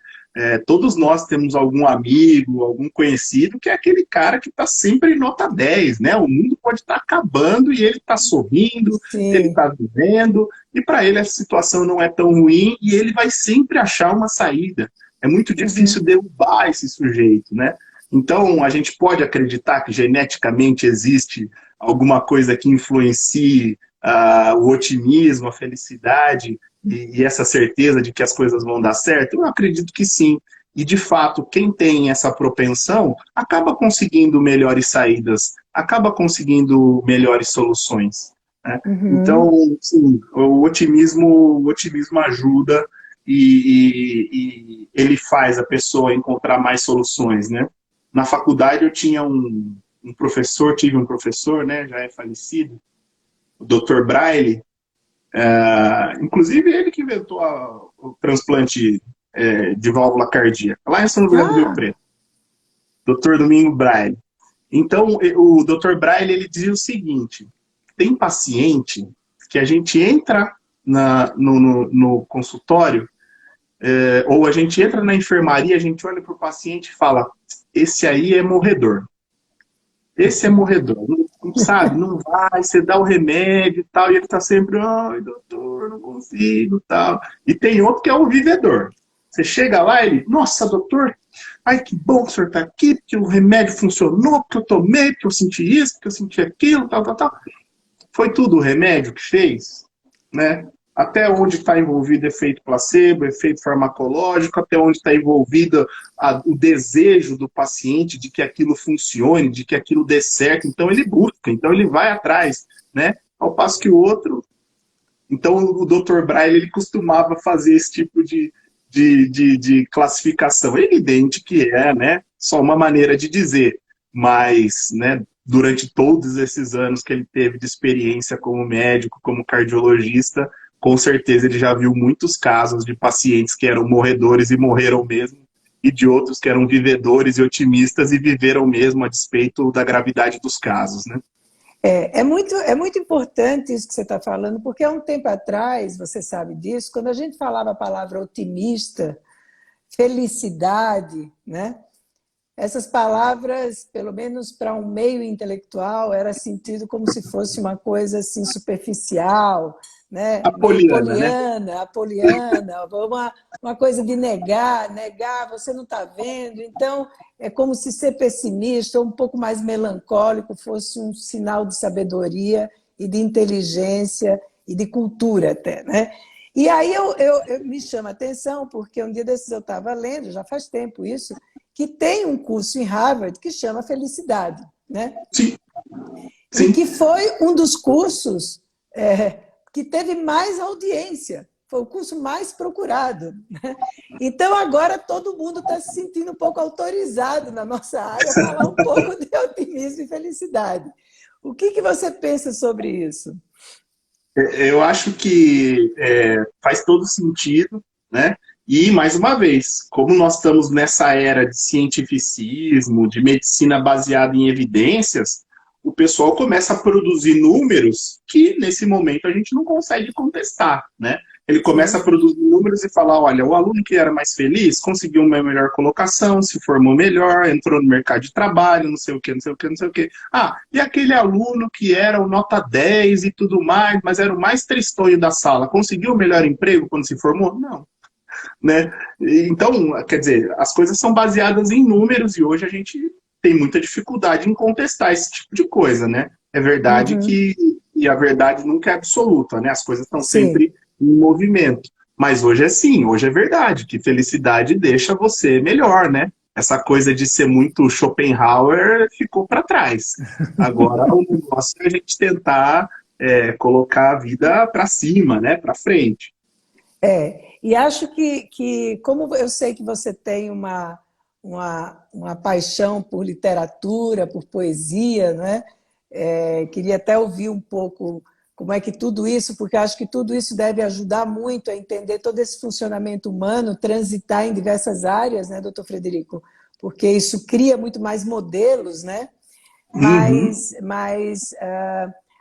Speaker 2: Todos nós temos algum amigo, algum conhecido que é aquele cara que está sempre em nota 10, né? O mundo pode estar acabando e ele está sorrindo, ele está vivendo, e para ele a situação não é tão ruim e ele vai sempre achar uma saída. É muito difícil derrubar esse sujeito, né? Então, a gente pode acreditar que geneticamente existe alguma coisa que influencie o otimismo, a felicidade e essa certeza de que as coisas vão dar certo? Eu acredito que sim. E, de fato, quem tem essa propensão acaba conseguindo melhores saídas, acaba conseguindo melhores soluções, né? Então, sim, o otimismo ajuda e ele faz a pessoa encontrar mais soluções, né? Na faculdade eu tinha tive um professor, né, já é falecido, o Dr. Braille, inclusive ele que inventou o transplante de válvula cardíaca, lá em São José do Rio Preto, Dr. Domingo Braille. Então, o Dr. Braille, ele dizia o seguinte: tem paciente que a gente entra no consultório, ou a gente entra na enfermaria, a gente olha para o paciente e fala, esse aí é morredor. Esse é morredor, não sabe, não vai, você dá o remédio e tal, e ele está sempre, ai, doutor, não consigo, tal. E tem outro que é o vivedor. Você chega lá e ele, nossa, doutor, ai, que bom que o senhor está aqui, porque o remédio funcionou, porque eu tomei, porque eu senti isso, porque eu senti aquilo, tal, tal, tal. Foi tudo o remédio que fez, né? Até onde está envolvido efeito placebo, efeito farmacológico, até onde está envolvido o desejo do paciente de que aquilo funcione, de que aquilo dê certo. Então ele busca, então ele vai atrás, né? Ao passo que o outro... Então o Dr. Braille, ele costumava fazer esse tipo de classificação. É evidente que né, só uma maneira de dizer, mas, né, durante todos esses anos que ele teve de experiência como médico, como cardiologista, com certeza ele já viu muitos casos de pacientes que eram morredores e morreram mesmo, e de outros que eram vivedores e otimistas e viveram mesmo a despeito da gravidade dos casos, né?
Speaker 1: É muito importante isso que você está falando, porque há um tempo atrás, você sabe disso, quando a gente falava a palavra otimista, felicidade, né? Essas palavras, pelo menos para um meio intelectual, era sentido como se fosse uma coisa assim superficial, né? Apoliana, uma coisa de negar, você não está vendo. Então, é como se ser pessimista ou um pouco mais melancólico fosse um sinal de sabedoria e de inteligência e de cultura até, né? E aí me chama a atenção, porque um dia desses eu estava lendo, já faz tempo isso, que tem um curso em Harvard que chama Felicidade, né?
Speaker 2: Sim.
Speaker 1: E que foi um dos cursos que teve mais audiência, foi o curso mais procurado, né? Então agora todo mundo está se sentindo um pouco autorizado na nossa área a falar um pouco de otimismo e felicidade. O que você pensa sobre isso?
Speaker 2: Eu acho que faz todo sentido, né? E, mais uma vez, como nós estamos nessa era de cientificismo, de medicina baseada em evidências, o pessoal começa a produzir números que, nesse momento, a gente não consegue contestar, né? Ele começa a produzir números e falar, olha, o aluno que era mais feliz conseguiu uma melhor colocação, se formou melhor, entrou no mercado de trabalho, não sei o quê, não sei o quê, não sei o quê. E aquele aluno que era o nota 10 e tudo mais, mas era o mais tristonho da sala, conseguiu o melhor emprego quando se formou? Não. Né? Então, quer dizer, as coisas são baseadas em números e hoje a gente tem muita dificuldade em contestar esse tipo de coisa, né? É verdade
Speaker 1: Uhum.
Speaker 2: que e a verdade nunca é absoluta, né? As coisas estão
Speaker 1: Sim.
Speaker 2: sempre em movimento. Mas hoje é sim, hoje é verdade, que felicidade deixa você melhor, né? Essa coisa de ser muito Schopenhauer ficou para trás. Agora o negócio é a gente tentar colocar a vida para cima, né? Para frente.
Speaker 1: E acho que, como eu sei que você tem uma paixão por literatura, por poesia, né? Queria até ouvir um pouco como é que tudo isso, porque acho que tudo isso deve ajudar muito a entender todo esse funcionamento humano, transitar em diversas áreas, né, doutor Frederico? Porque isso cria muito mais modelos, né?
Speaker 2: Uhum,
Speaker 1: Mas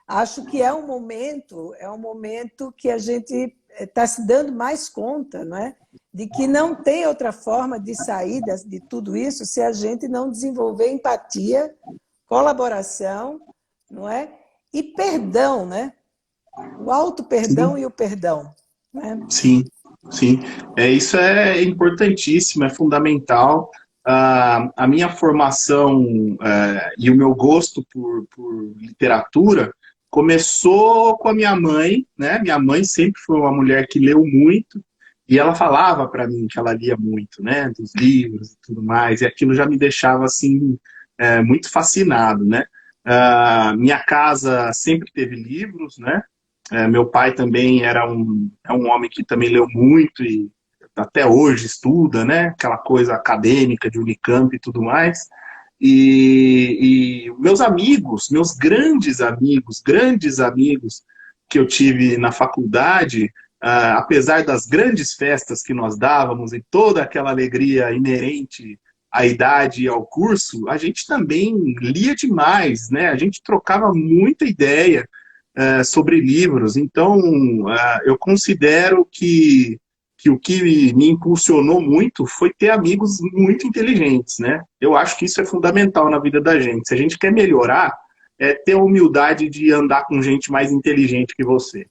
Speaker 1: acho que é um momento que a gente está se dando mais conta, não é? De que não tem outra forma de sair de tudo isso se a gente não desenvolver empatia, colaboração, não é? E perdão, né? O auto-perdão
Speaker 2: sim.
Speaker 1: e o perdão, né?
Speaker 2: Sim, sim. Isso é importantíssimo, é fundamental. A minha formação e o meu gosto por literatura começou com a minha mãe, né? Minha mãe sempre foi uma mulher que leu muito e ela falava para mim que ela lia muito, né? Dos livros e tudo mais, e aquilo já me deixava assim muito fascinado, né? Minha casa sempre teve livros, né? Meu pai também é um homem que também leu muito e até hoje estuda, né? Aquela coisa acadêmica de Unicamp e tudo mais. E meus amigos, meus grandes amigos que eu tive na faculdade, apesar das grandes festas que nós dávamos e toda aquela alegria inerente à idade e ao curso, a gente também lia demais, né? A gente trocava muita ideia sobre livros. Então, eu considero que o que me impulsionou muito foi ter amigos muito inteligentes, né? Eu acho que isso é fundamental na vida da gente. Se a gente quer melhorar, é ter a humildade de andar com gente mais inteligente que você.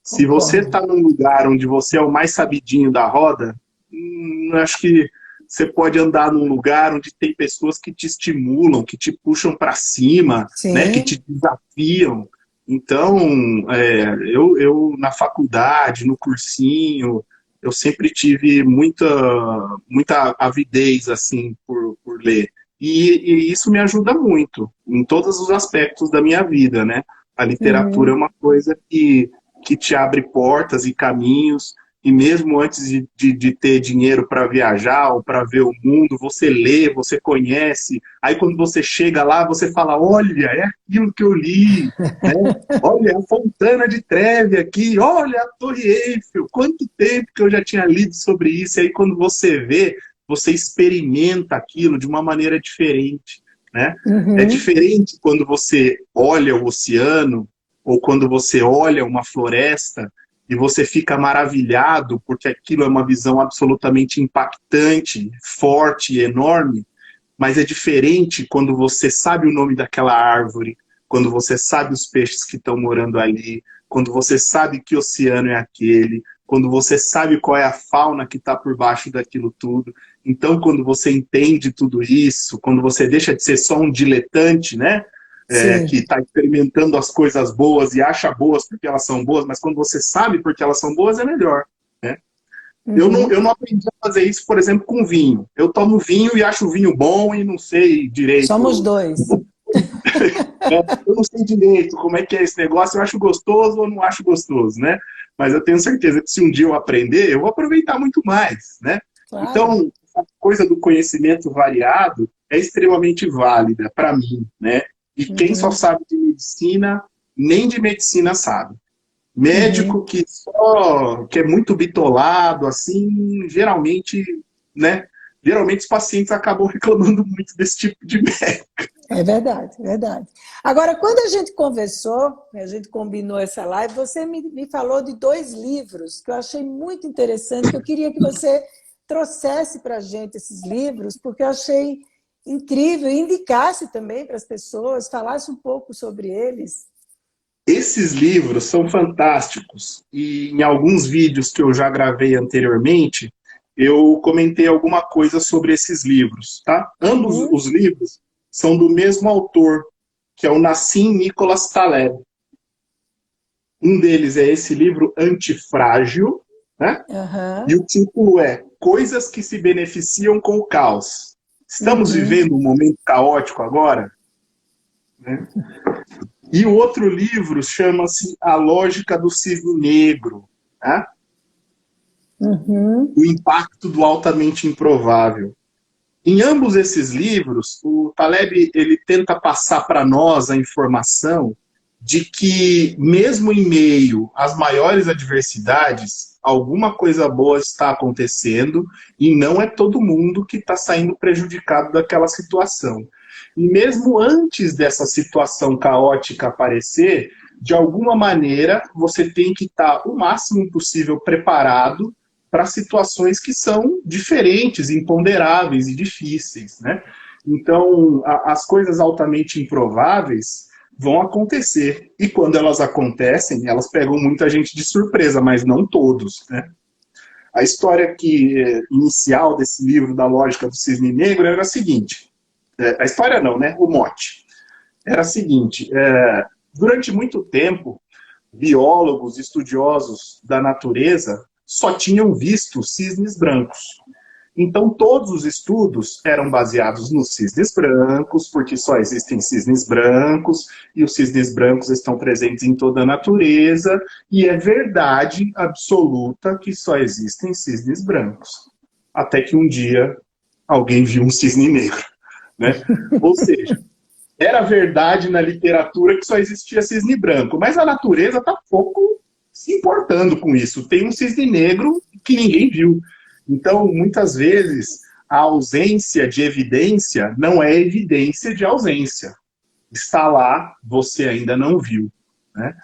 Speaker 2: Se você
Speaker 1: Concordo.
Speaker 2: está num lugar onde você é o mais sabidinho da roda, acho que você pode andar num lugar onde tem pessoas que te estimulam, que te puxam para cima, né, que
Speaker 1: Sim.
Speaker 2: te desafiam. Então, eu na faculdade, no cursinho, eu sempre tive muita avidez assim por ler. E isso me ajuda muito em todos os aspectos da minha vida, né? A literatura é
Speaker 1: Uhum.
Speaker 2: uma coisa que te abre portas e caminhos, e mesmo antes de ter dinheiro para viajar ou para ver o mundo, você lê, você conhece, aí quando você chega lá, você fala, olha, é aquilo que eu li, né? Olha a Fontana de Trevi aqui, olha a Torre Eiffel, quanto tempo que eu já tinha lido sobre isso, e aí quando você vê, você experimenta aquilo de uma maneira diferente, né? É
Speaker 1: Uhum.
Speaker 2: diferente quando você olha o oceano ou quando você olha uma floresta e você fica maravilhado porque aquilo é uma visão absolutamente impactante, forte e enorme, mas é diferente quando você sabe o nome daquela árvore, quando você sabe os peixes que estão morando ali, quando você sabe que oceano é aquele, quando você sabe qual é a fauna que está por baixo daquilo tudo. Então, quando você entende tudo isso, quando você deixa de ser só um diletante, né? Que
Speaker 1: Sim.
Speaker 2: está experimentando as coisas boas e acha boas porque elas são boas, mas quando você sabe porque elas são boas, é melhor. Né?
Speaker 1: Uhum.
Speaker 2: Eu não aprendi a fazer isso, por exemplo, com vinho. Eu tomo vinho e acho o vinho bom e não sei
Speaker 1: Somos
Speaker 2: direito.
Speaker 1: dois.
Speaker 2: Eu não sei direito como é que é esse negócio, eu acho gostoso ou não acho gostoso, né? Mas eu tenho certeza que se um dia eu aprender, eu vou aproveitar muito mais, né?
Speaker 1: Claro.
Speaker 2: Então, a coisa do conhecimento variado é extremamente válida para mim, né? E quem só
Speaker 1: Uhum.
Speaker 2: sabe de medicina, nem de medicina sabe. Médico
Speaker 1: Uhum.
Speaker 2: que é muito bitolado, assim, geralmente, né? Geralmente os pacientes acabam reclamando muito desse tipo de médico.
Speaker 1: É verdade, é verdade. Agora, quando a gente conversou, a gente combinou essa live, você me falou de dois livros que eu achei muito interessante, que eu queria que você trouxesse para a gente esses livros, porque eu achei incrível, e indicasse também para as pessoas, falasse um pouco sobre eles.
Speaker 2: Esses livros são fantásticos e em alguns vídeos que eu já gravei anteriormente, eu comentei alguma coisa sobre esses livros, tá? Ambos
Speaker 1: Uhum.
Speaker 2: os livros são do mesmo autor, que é o Nassim Nicholas Taleb. Um deles é esse livro Antifrágil, né? E o título é Coisas que se beneficiam com o caos. Estamos vivendo um momento caótico agora? Né? E o outro livro chama-se A Lógica do Cisne Negro, né? O Impacto do Altamente Improvável. Em ambos esses livros, o Taleb ele tenta passar para nós a informação de que, mesmo em meio às maiores adversidades, alguma coisa boa está acontecendo e não é todo mundo que está saindo prejudicado daquela situação. E mesmo antes dessa situação caótica aparecer, de alguma maneira, você tem que estar o máximo possível preparado para situações que são diferentes, imponderáveis e difíceis, né? Então, as coisas altamente improváveis vão acontecer. E quando elas acontecem, elas pegam muita gente de surpresa, mas não todos, né? A história inicial desse livro, da Lógica do Cisne Negro, era a seguinte. A história não, né? O mote. Era a seguinte. Durante muito tempo, biólogos, estudiosos da natureza só tinham visto cisnes brancos. Então, todos os estudos eram baseados nos cisnes brancos, porque só existem cisnes brancos, e os cisnes brancos estão presentes em toda a natureza, e é verdade absoluta que só existem cisnes brancos. Até que um dia alguém viu um cisne negro, né? Ou seja, era verdade na literatura que só existia cisne branco, mas a natureza está pouco se importando com isso. Tem um cisne negro que ninguém viu. Então, muitas vezes, a ausência de evidência não é evidência de ausência. Está lá, você ainda não viu, né?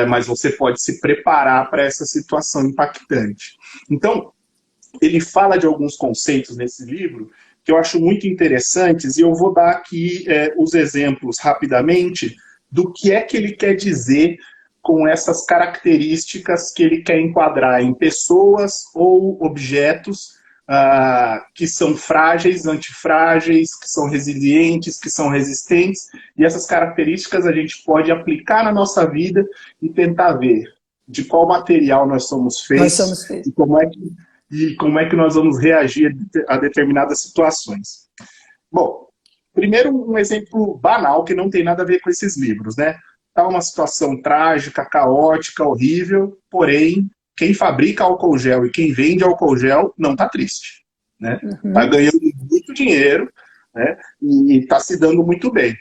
Speaker 2: Mas você pode se preparar para essa situação impactante. Então, ele fala de alguns conceitos nesse livro que eu acho muito interessantes, e eu vou dar aqui os exemplos rapidamente do que é que ele quer dizer com essas características que ele quer enquadrar em pessoas ou objetos que são frágeis, antifrágeis, que são resilientes, que são resistentes, e essas características a gente pode aplicar na nossa vida e tentar ver de qual material nós somos feitos. E como é que nós vamos reagir a determinadas situações. Bom, primeiro um exemplo banal que não tem nada a ver com esses livros, né? Está uma situação trágica, caótica, horrível, porém, quem fabrica álcool gel e quem vende álcool gel não está triste, né? Está ganhando muito dinheiro, né? E está se dando muito bem,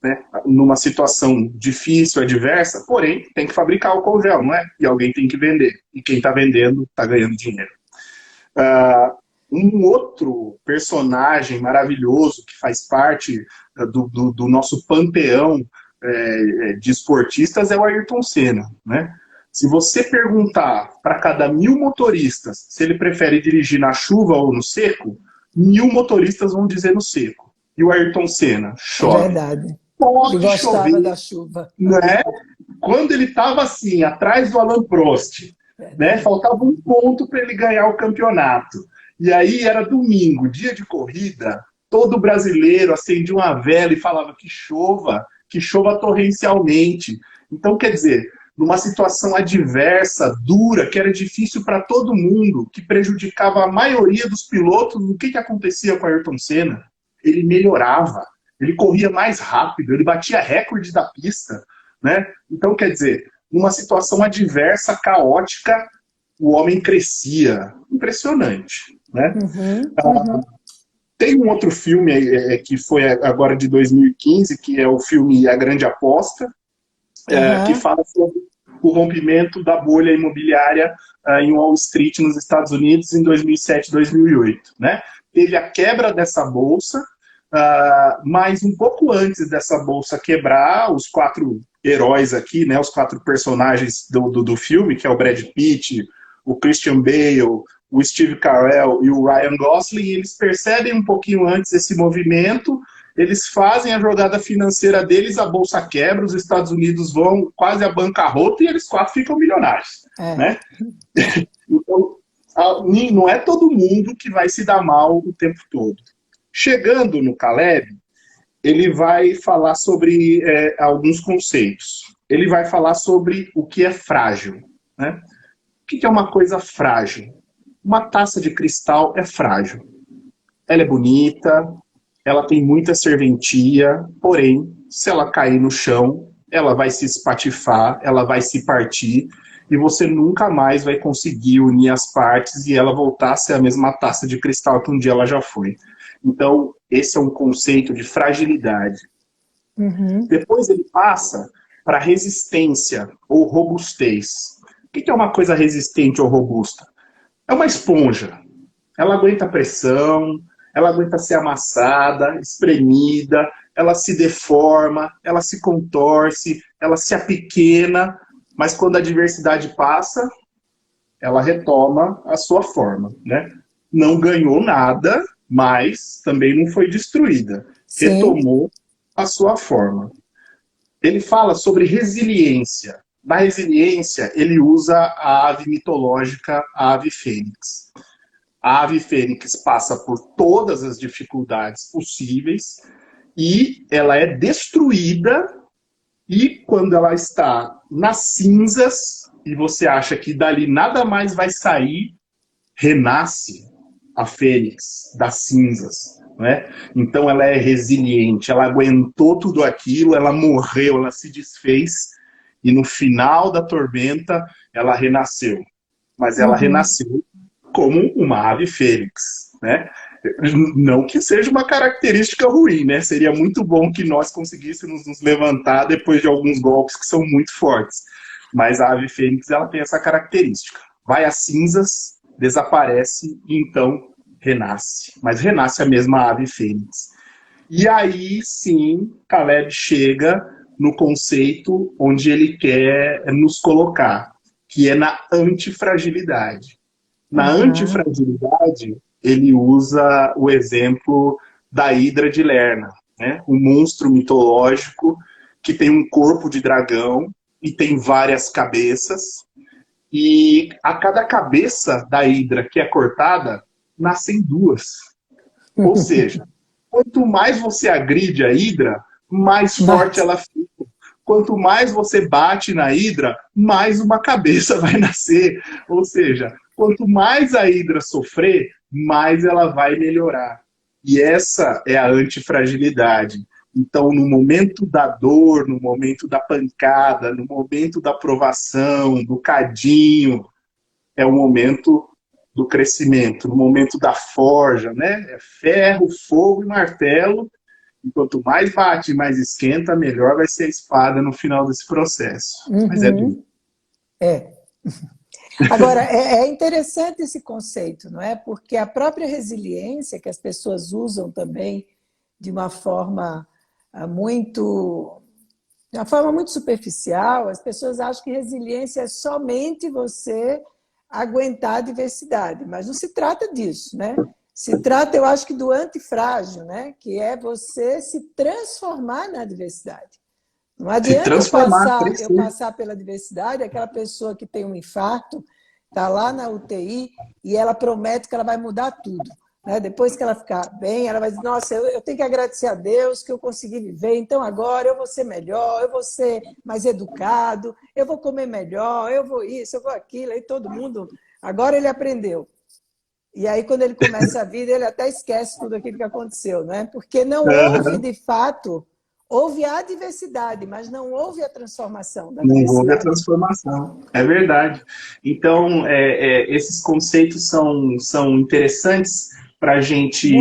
Speaker 2: né? Numa situação difícil, adversa, porém, tem que fabricar álcool gel, não é? E alguém tem que vender. E quem está vendendo está ganhando dinheiro. Um outro personagem maravilhoso que faz parte do nosso panteão de esportistas é o Ayrton Senna, né? Se você perguntar para cada 1000 motoristas se ele prefere dirigir na chuva ou no seco, 1000 motoristas vão dizer no seco. E o Ayrton Senna chove.
Speaker 1: É verdade.
Speaker 2: Pode
Speaker 1: ele gostava
Speaker 2: chover,
Speaker 1: da chuva.
Speaker 2: Né? Quando ele estava assim, atrás do Alain Prost, né? Faltava um ponto para ele ganhar o campeonato. E aí era domingo, dia de corrida, todo brasileiro acendia uma vela e falava que chova torrencialmente. Então, quer dizer, numa situação adversa, dura, que era difícil para todo mundo, que prejudicava a maioria dos pilotos, o que acontecia com o Ayrton Senna? Ele melhorava, ele corria mais rápido, ele batia recorde da pista, né? Então, quer dizer, numa situação adversa, caótica, o homem crescia. Impressionante, né? Tem um outro filme que foi agora de 2015, que é o filme A Grande Aposta, que fala sobre o rompimento da bolha imobiliária em Wall Street, nos Estados Unidos, em 2007, 2008. Né? Teve a quebra dessa bolsa, mas um pouco antes dessa bolsa quebrar, os 4 heróis aqui, né, os 4 personagens do filme, que é o Brad Pitt, o Christian Bale, o Steve Carell e o Ryan Gosling, eles percebem um pouquinho antes esse movimento, eles fazem a jogada financeira deles, a bolsa quebra, os Estados Unidos vão quase à bancarrota e eles 4 ficam milionários. Né? Então, não é todo mundo que vai se dar mal o tempo todo. Chegando no Caleb, ele vai falar sobre alguns conceitos. Ele vai falar sobre o que é frágil, né? O que é uma coisa frágil? Uma taça de cristal é frágil. Ela é bonita, ela tem muita serventia, porém, se ela cair no chão, ela vai se espatifar, ela vai se partir, e você nunca mais vai conseguir unir as partes e ela voltar a ser a mesma taça de cristal que um dia ela já foi. Então, esse é um conceito de fragilidade.
Speaker 1: Uhum.
Speaker 2: Depois ele passa para resistência ou robustez. O que é uma coisa resistente ou robusta? É uma esponja. Ela aguenta pressão, ela aguenta ser amassada, espremida, ela se deforma, ela se contorce, ela se apequena, mas quando a adversidade passa, ela retoma a sua forma, né? Não ganhou nada, mas também não foi destruída.
Speaker 1: Sim.
Speaker 2: Retomou a sua forma. Ele fala sobre resiliência. Na resiliência, ele usa a ave mitológica, a ave fênix. A ave fênix passa por todas as dificuldades possíveis e ela é destruída, e quando ela está nas cinzas e você acha que dali nada mais vai sair, renasce a fênix das cinzas, né? Então ela é resiliente, ela aguentou tudo aquilo, ela morreu, ela se desfez e no final da tormenta ela renasceu. Mas ela renasceu como uma ave fênix, né? Não que seja uma característica ruim, né? Seria muito bom que nós conseguíssemos nos levantar depois de alguns golpes que são muito fortes. Mas a ave fênix, ela tem essa característica. Vai às cinzas, desaparece e então renasce. Mas renasce a mesma ave fênix. E aí, sim, Caleb chega no conceito onde ele quer nos colocar, que é na antifragilidade. Na antifragilidade, ele usa o exemplo da Hidra de Lerna, né? Um monstro mitológico que tem um corpo de dragão e tem várias cabeças. E a cada cabeça da Hidra que é cortada, nascem duas. Ou seja, quanto mais você agride a Hidra, mais forte ela fica. Quanto mais você bate na Hidra, mais uma cabeça vai nascer. Ou seja, quanto mais a Hidra sofrer, mais ela vai melhorar. E essa é a antifragilidade. Então, no momento da dor, no momento da pancada, no momento da provação, do cadinho, é o momento do crescimento, no momento da forja, né? É ferro, fogo e martelo. E quanto mais bate, mais esquenta, melhor vai ser a espada no final desse processo. Mas é duro.
Speaker 1: É. Agora, é interessante esse conceito, não é? Porque a própria resiliência, que as pessoas usam também de uma forma muito superficial, as pessoas acham que resiliência é somente você aguentar a adversidade, mas não se trata disso, né? Se trata, eu acho que do antifrágil, né? Que é você se transformar na adversidade. Não adianta eu passar pela adversidade, aquela pessoa que tem um infarto, está lá na UTI e ela promete que ela vai mudar tudo. Né? Depois que ela ficar bem, ela vai dizer, nossa, eu tenho que agradecer a Deus que eu consegui viver, então agora eu vou ser melhor, eu vou ser mais educado, eu vou comer melhor, eu vou isso, eu vou aquilo, aí todo mundo... Agora ele aprendeu. E aí, quando ele começa a vida, ele até esquece tudo aquilo que aconteceu, né? Porque não houve, de fato, houve a adversidade, mas não houve a transformação da adversidade.
Speaker 2: Não houve a transformação, é verdade. Então, esses conceitos são interessantes para a gente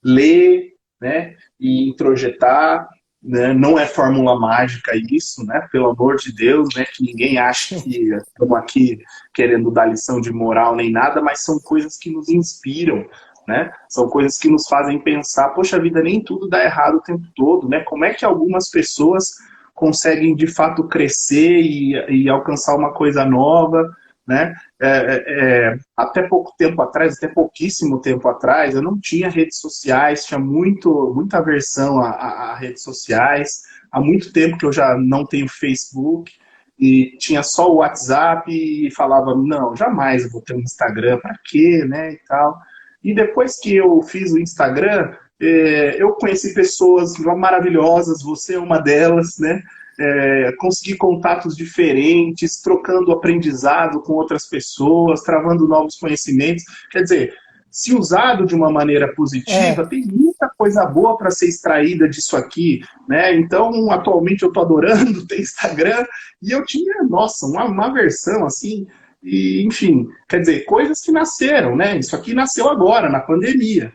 Speaker 2: ler, né, e introjetar. Né? Não é fórmula mágica isso, né? Pelo amor de Deus, né? Que ninguém ache que estamos aqui querendo dar lição de moral nem nada, mas são coisas que nos inspiram, né? São coisas que nos fazem pensar, poxa vida, nem tudo dá errado o tempo todo, né? Como é que algumas pessoas conseguem de fato crescer e alcançar uma coisa nova, né? Até pouco tempo atrás, até pouquíssimo tempo atrás, eu não tinha redes sociais, tinha muita aversão a redes sociais. Há muito tempo que eu já não tenho Facebook e tinha só o WhatsApp e falava, não, jamais eu vou ter um Instagram, para quê, né, e tal. E depois que eu fiz o Instagram, Eu conheci pessoas maravilhosas, você é uma delas, né? Consegui contatos diferentes, trocando aprendizado com outras pessoas, travando novos conhecimentos. Quer dizer, se usado de uma maneira positiva,
Speaker 1: É,
Speaker 2: tem muita coisa boa para ser extraída disso aqui, né? Então, atualmente eu estou adorando ter Instagram, e eu tinha, nossa, uma versão assim, e, enfim, quer dizer, coisas que nasceram, né? Isso aqui nasceu agora, na pandemia.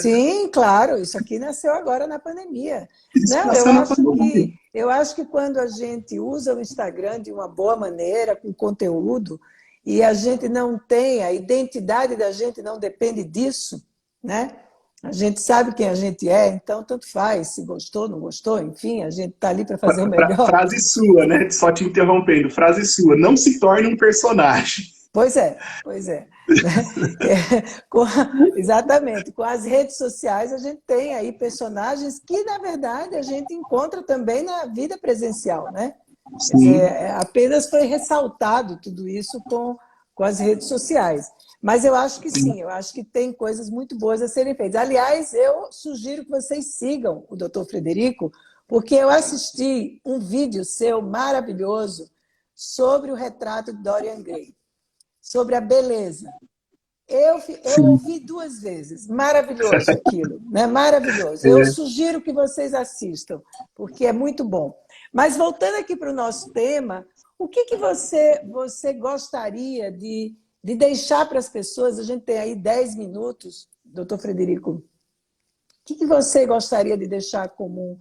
Speaker 1: sim, claro, isso aqui nasceu agora na pandemia.
Speaker 2: Isso
Speaker 1: Não,
Speaker 2: nasceu na pandemia.
Speaker 1: eu acho que quando a gente usa o Instagram de uma boa maneira, com conteúdo, e a gente não tem, a identidade da gente não depende disso, né? A gente sabe quem a gente é, então tanto faz, se gostou, não gostou, enfim, a gente está ali para fazer o melhor.
Speaker 2: Frase sua, né? Só te interrompendo. Frase sua. Não se torne um personagem.
Speaker 1: Pois é. Né? Exatamente. Com as redes sociais, a gente tem aí personagens que, na verdade, a gente encontra também na vida presencial, né? Quer dizer,
Speaker 2: Sim,
Speaker 1: apenas foi ressaltado tudo isso com as redes sociais. Mas eu acho que
Speaker 2: sim.
Speaker 1: sim, eu acho que tem coisas muito boas a serem feitas. Aliás, eu sugiro que vocês sigam o Dr. Frederico, porque eu assisti um vídeo seu maravilhoso sobre o retrato de Dorian Gray, sobre a beleza. Eu
Speaker 2: Sim.
Speaker 1: ouvi 2 vezes, maravilhoso aquilo, né? Maravilhoso. Eu
Speaker 2: É,
Speaker 1: sugiro que vocês assistam, porque é muito bom. Mas voltando aqui para o nosso tema, o que, que você gostaria de deixar para as pessoas? A gente tem aí 10 minutos, doutor Frederico. O que, que você gostaria de deixar como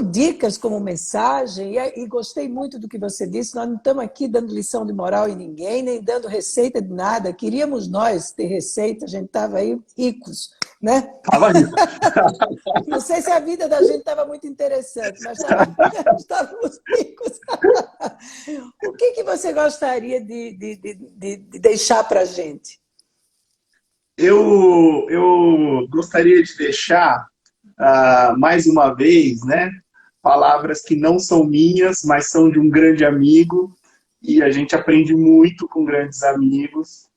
Speaker 1: dicas, como mensagem, e gostei muito do que você disse, nós não estamos aqui dando lição de moral em ninguém, nem dando receita de nada, queríamos nós ter receita, a gente estava aí ricos, né?
Speaker 2: tava rico.
Speaker 1: Não sei se a vida da gente estava muito interessante, mas estávamos ricos. O que, que você gostaria de deixar para a gente?
Speaker 2: Eu gostaria de deixar, mais uma vez, né, palavras que não são minhas, mas são de um grande amigo, e a gente aprende muito com grandes amigos.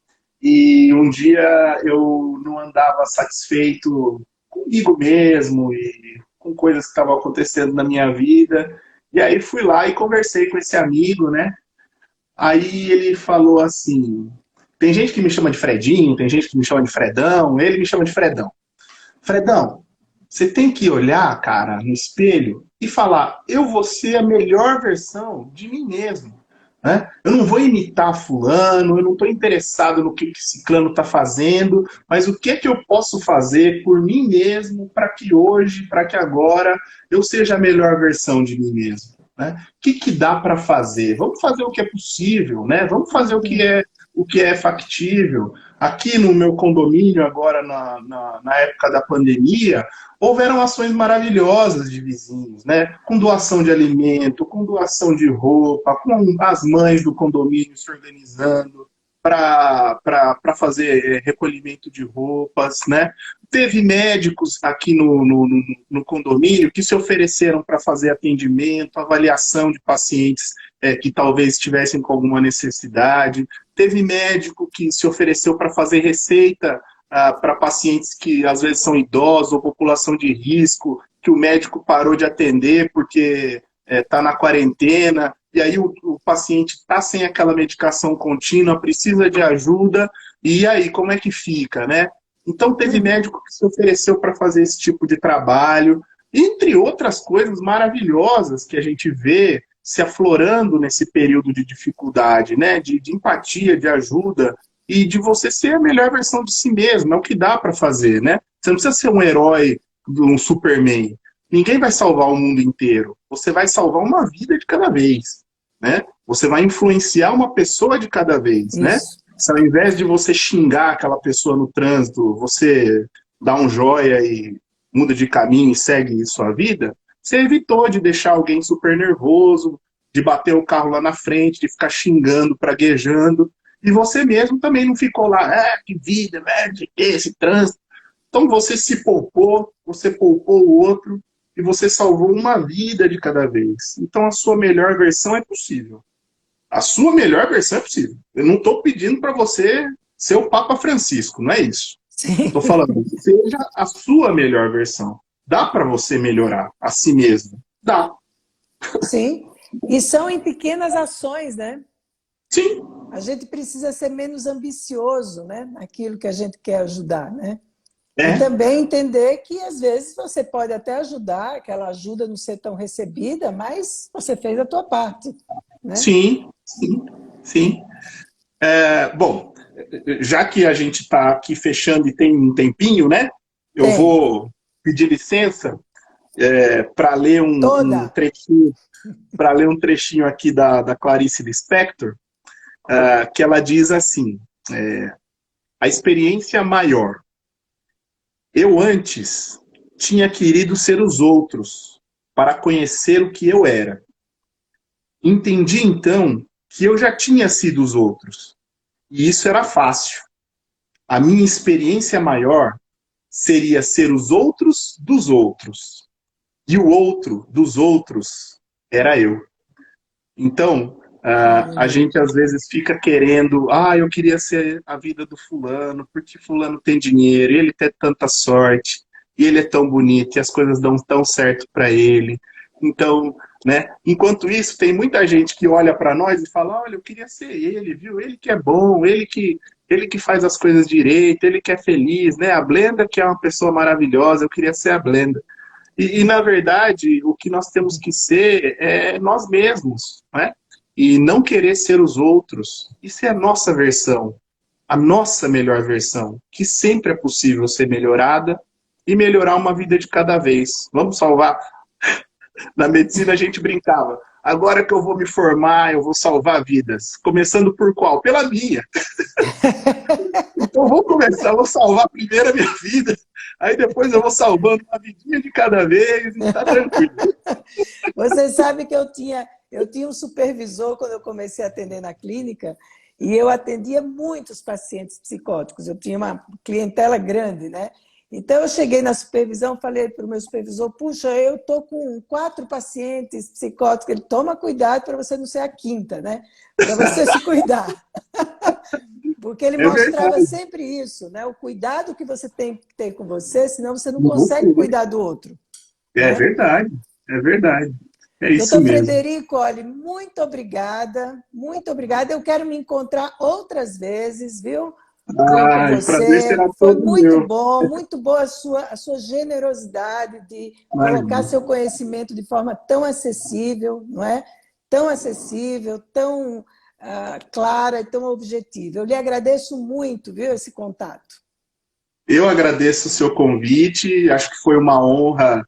Speaker 2: E um dia eu não andava satisfeito comigo mesmo e com coisas que estavam acontecendo na minha vida. E aí fui lá e conversei com esse amigo, né? Aí ele falou assim: tem gente que me chama de Fredinho, tem gente que me chama de Fredão, ele me chama de Fredão. Fredão, você tem que olhar, cara, no espelho e falar: eu vou ser a melhor versão de mim mesmo. Né? Eu não vou imitar fulano, eu não estou interessado no que ciclano está fazendo, mas o que é que eu posso fazer por mim mesmo para que hoje, para que agora eu seja a melhor versão de mim mesmo. Né? O que dá para fazer? Vamos fazer o que é possível, né? Vamos fazer o que é factível. Aqui no meu condomínio, agora na época da pandemia, houveram ações maravilhosas de vizinhos, né? Com doação de alimento, com doação de roupa, com as mães do condomínio se organizando para fazer recolhimento de roupas, né? Teve médicos aqui no condomínio que se ofereceram para fazer atendimento, avaliação de pacientes que talvez estivessem com alguma necessidade. Teve médico que se ofereceu para fazer receita para pacientes que às vezes são idosos ou população de risco, que o médico parou de atender porque está na quarentena, e aí o paciente está sem aquela medicação contínua, precisa de ajuda, e aí como é que fica, né? Então teve médico que se ofereceu para fazer esse tipo de trabalho, entre outras coisas maravilhosas que a gente vê se aflorando nesse período de dificuldade, né? De empatia, de ajuda, e de você ser a melhor versão de si mesmo, é o que dá para fazer, né? Você não precisa ser um herói, um Superman. Ninguém vai salvar o mundo inteiro. Você vai salvar uma vida de cada vez, né? Você vai influenciar uma pessoa de cada vez, né?
Speaker 1: Isso.
Speaker 2: Se ao invés de você xingar aquela pessoa no trânsito, você dá um joia e muda de caminho e segue sua vida, você evitou de deixar alguém super nervoso, de bater o carro lá na frente, de ficar xingando, praguejando. E você mesmo também não ficou lá, que vida, de que esse trânsito. Então você se poupou, você poupou o outro e você salvou uma vida de cada vez. Então a sua melhor versão é possível. A sua melhor versão é possível. Eu não estou pedindo para você ser o Papa Francisco, não é isso.
Speaker 1: Sim.
Speaker 2: Estou falando, seja a sua melhor versão. Dá para você melhorar a si mesmo? Dá.
Speaker 1: Sim. E são em pequenas ações, né?
Speaker 2: Sim.
Speaker 1: A gente precisa ser menos ambicioso, né? Naquilo que a gente quer ajudar, né? E
Speaker 2: É.
Speaker 1: também entender que, às vezes, você pode até ajudar, aquela ajuda não ser tão recebida, mas você fez a tua parte, né?
Speaker 2: Sim, sim, sim. Bom, já que a gente está aqui fechando e tem um tempinho, né? Eu
Speaker 1: Tem.
Speaker 2: vou pedir licença para ler um
Speaker 1: Toda.
Speaker 2: trechinho, aqui da Clarice Lispector, que ela diz assim: a experiência maior. Eu antes tinha querido ser os outros para conhecer o que eu era. Entendi então que eu já tinha sido os outros. E isso era fácil. A minha experiência maior seria ser os outros dos outros. E o outro dos outros era eu. Então, a gente às vezes fica querendo, eu queria ser a vida do fulano, porque fulano tem dinheiro, e ele tem tanta sorte, e ele é tão bonito, e as coisas dão tão certo para ele. Então, né? Enquanto isso, tem muita gente que olha para nós e fala, olha, eu queria ser ele, viu? Ele que é bom, ele que faz as coisas direito, ele que é feliz, né? A Blenda que é uma pessoa maravilhosa, eu queria ser a Blenda. Na verdade, o que nós temos que ser é nós mesmos, né? E não querer ser os outros. Isso é a nossa versão, a nossa melhor versão, que sempre é possível ser melhorada e melhorar uma vida de cada vez. Vamos salvar. Na medicina a gente brincava. Agora que eu vou me formar, eu vou salvar vidas. Começando por qual? Pela minha. Então eu vou começar, eu vou salvar primeiro a minha vida, aí depois eu vou salvando uma vidinha de cada vez e tá tranquilo.
Speaker 1: Você sabe que eu tinha um supervisor quando eu comecei a atender na clínica e eu atendia muitos pacientes psicóticos. Eu tinha uma clientela grande, né? Então, eu cheguei na supervisão, falei para o meu supervisor, puxa, eu estou com 4 pacientes psicóticos. Ele, toma cuidado para você não ser a quinta, né? Para você se cuidar. Porque ele
Speaker 2: É
Speaker 1: mostrava
Speaker 2: verdade.
Speaker 1: sempre isso, né? O cuidado que você tem que ter com você, senão você não consegue cuidar do outro,
Speaker 2: É
Speaker 1: né?
Speaker 2: verdade, é verdade. É isso
Speaker 1: Doutor
Speaker 2: mesmo.
Speaker 1: Frederico, olha, muito obrigada, muito obrigada. Eu quero me encontrar outras vezes, viu? Com
Speaker 2: O prazer
Speaker 1: você.
Speaker 2: será
Speaker 1: Foi
Speaker 2: todo meu.
Speaker 1: muito boa a sua generosidade de colocar
Speaker 2: Imagina.
Speaker 1: seu conhecimento de forma tão acessível, não é? Tão acessível, tão clara e tão objetiva. Eu lhe agradeço muito, viu, esse contato.
Speaker 2: Eu agradeço o seu convite, acho que foi uma honra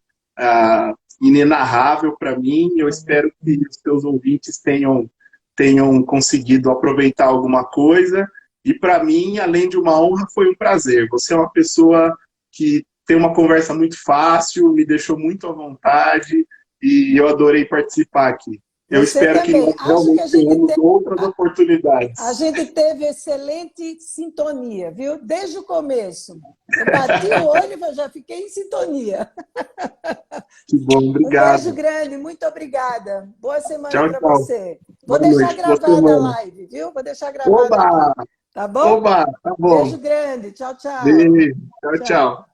Speaker 2: inenarrável para mim. Eu espero que os seus ouvintes tenham conseguido aproveitar alguma coisa. E para mim, além de uma honra, foi um prazer. Você é uma pessoa que tem uma conversa muito fácil, me deixou muito à vontade e eu adorei participar aqui. Eu
Speaker 1: Você
Speaker 2: espero que nós
Speaker 1: também. Acho que
Speaker 2: realmente tenhamos outras
Speaker 1: a
Speaker 2: oportunidades.
Speaker 1: gente teve excelente sintonia, viu? Desde o começo. Eu bati o olho e já fiquei em sintonia.
Speaker 2: Que bom,
Speaker 1: Um beijo
Speaker 2: obrigado.
Speaker 1: grande, muito obrigada. Boa semana
Speaker 2: Tchau,
Speaker 1: para
Speaker 2: tchau.
Speaker 1: você. Vou
Speaker 2: Boa
Speaker 1: deixar
Speaker 2: noite, boa
Speaker 1: gravada a
Speaker 2: semana.
Speaker 1: live, viu? Vou deixar gravada
Speaker 2: Oba!
Speaker 1: aqui. Tá bom?
Speaker 2: Oba! Tá bom.
Speaker 1: Beijo grande. Tchau, tchau.
Speaker 2: Beijo. Tchau, tchau.
Speaker 1: Tchau.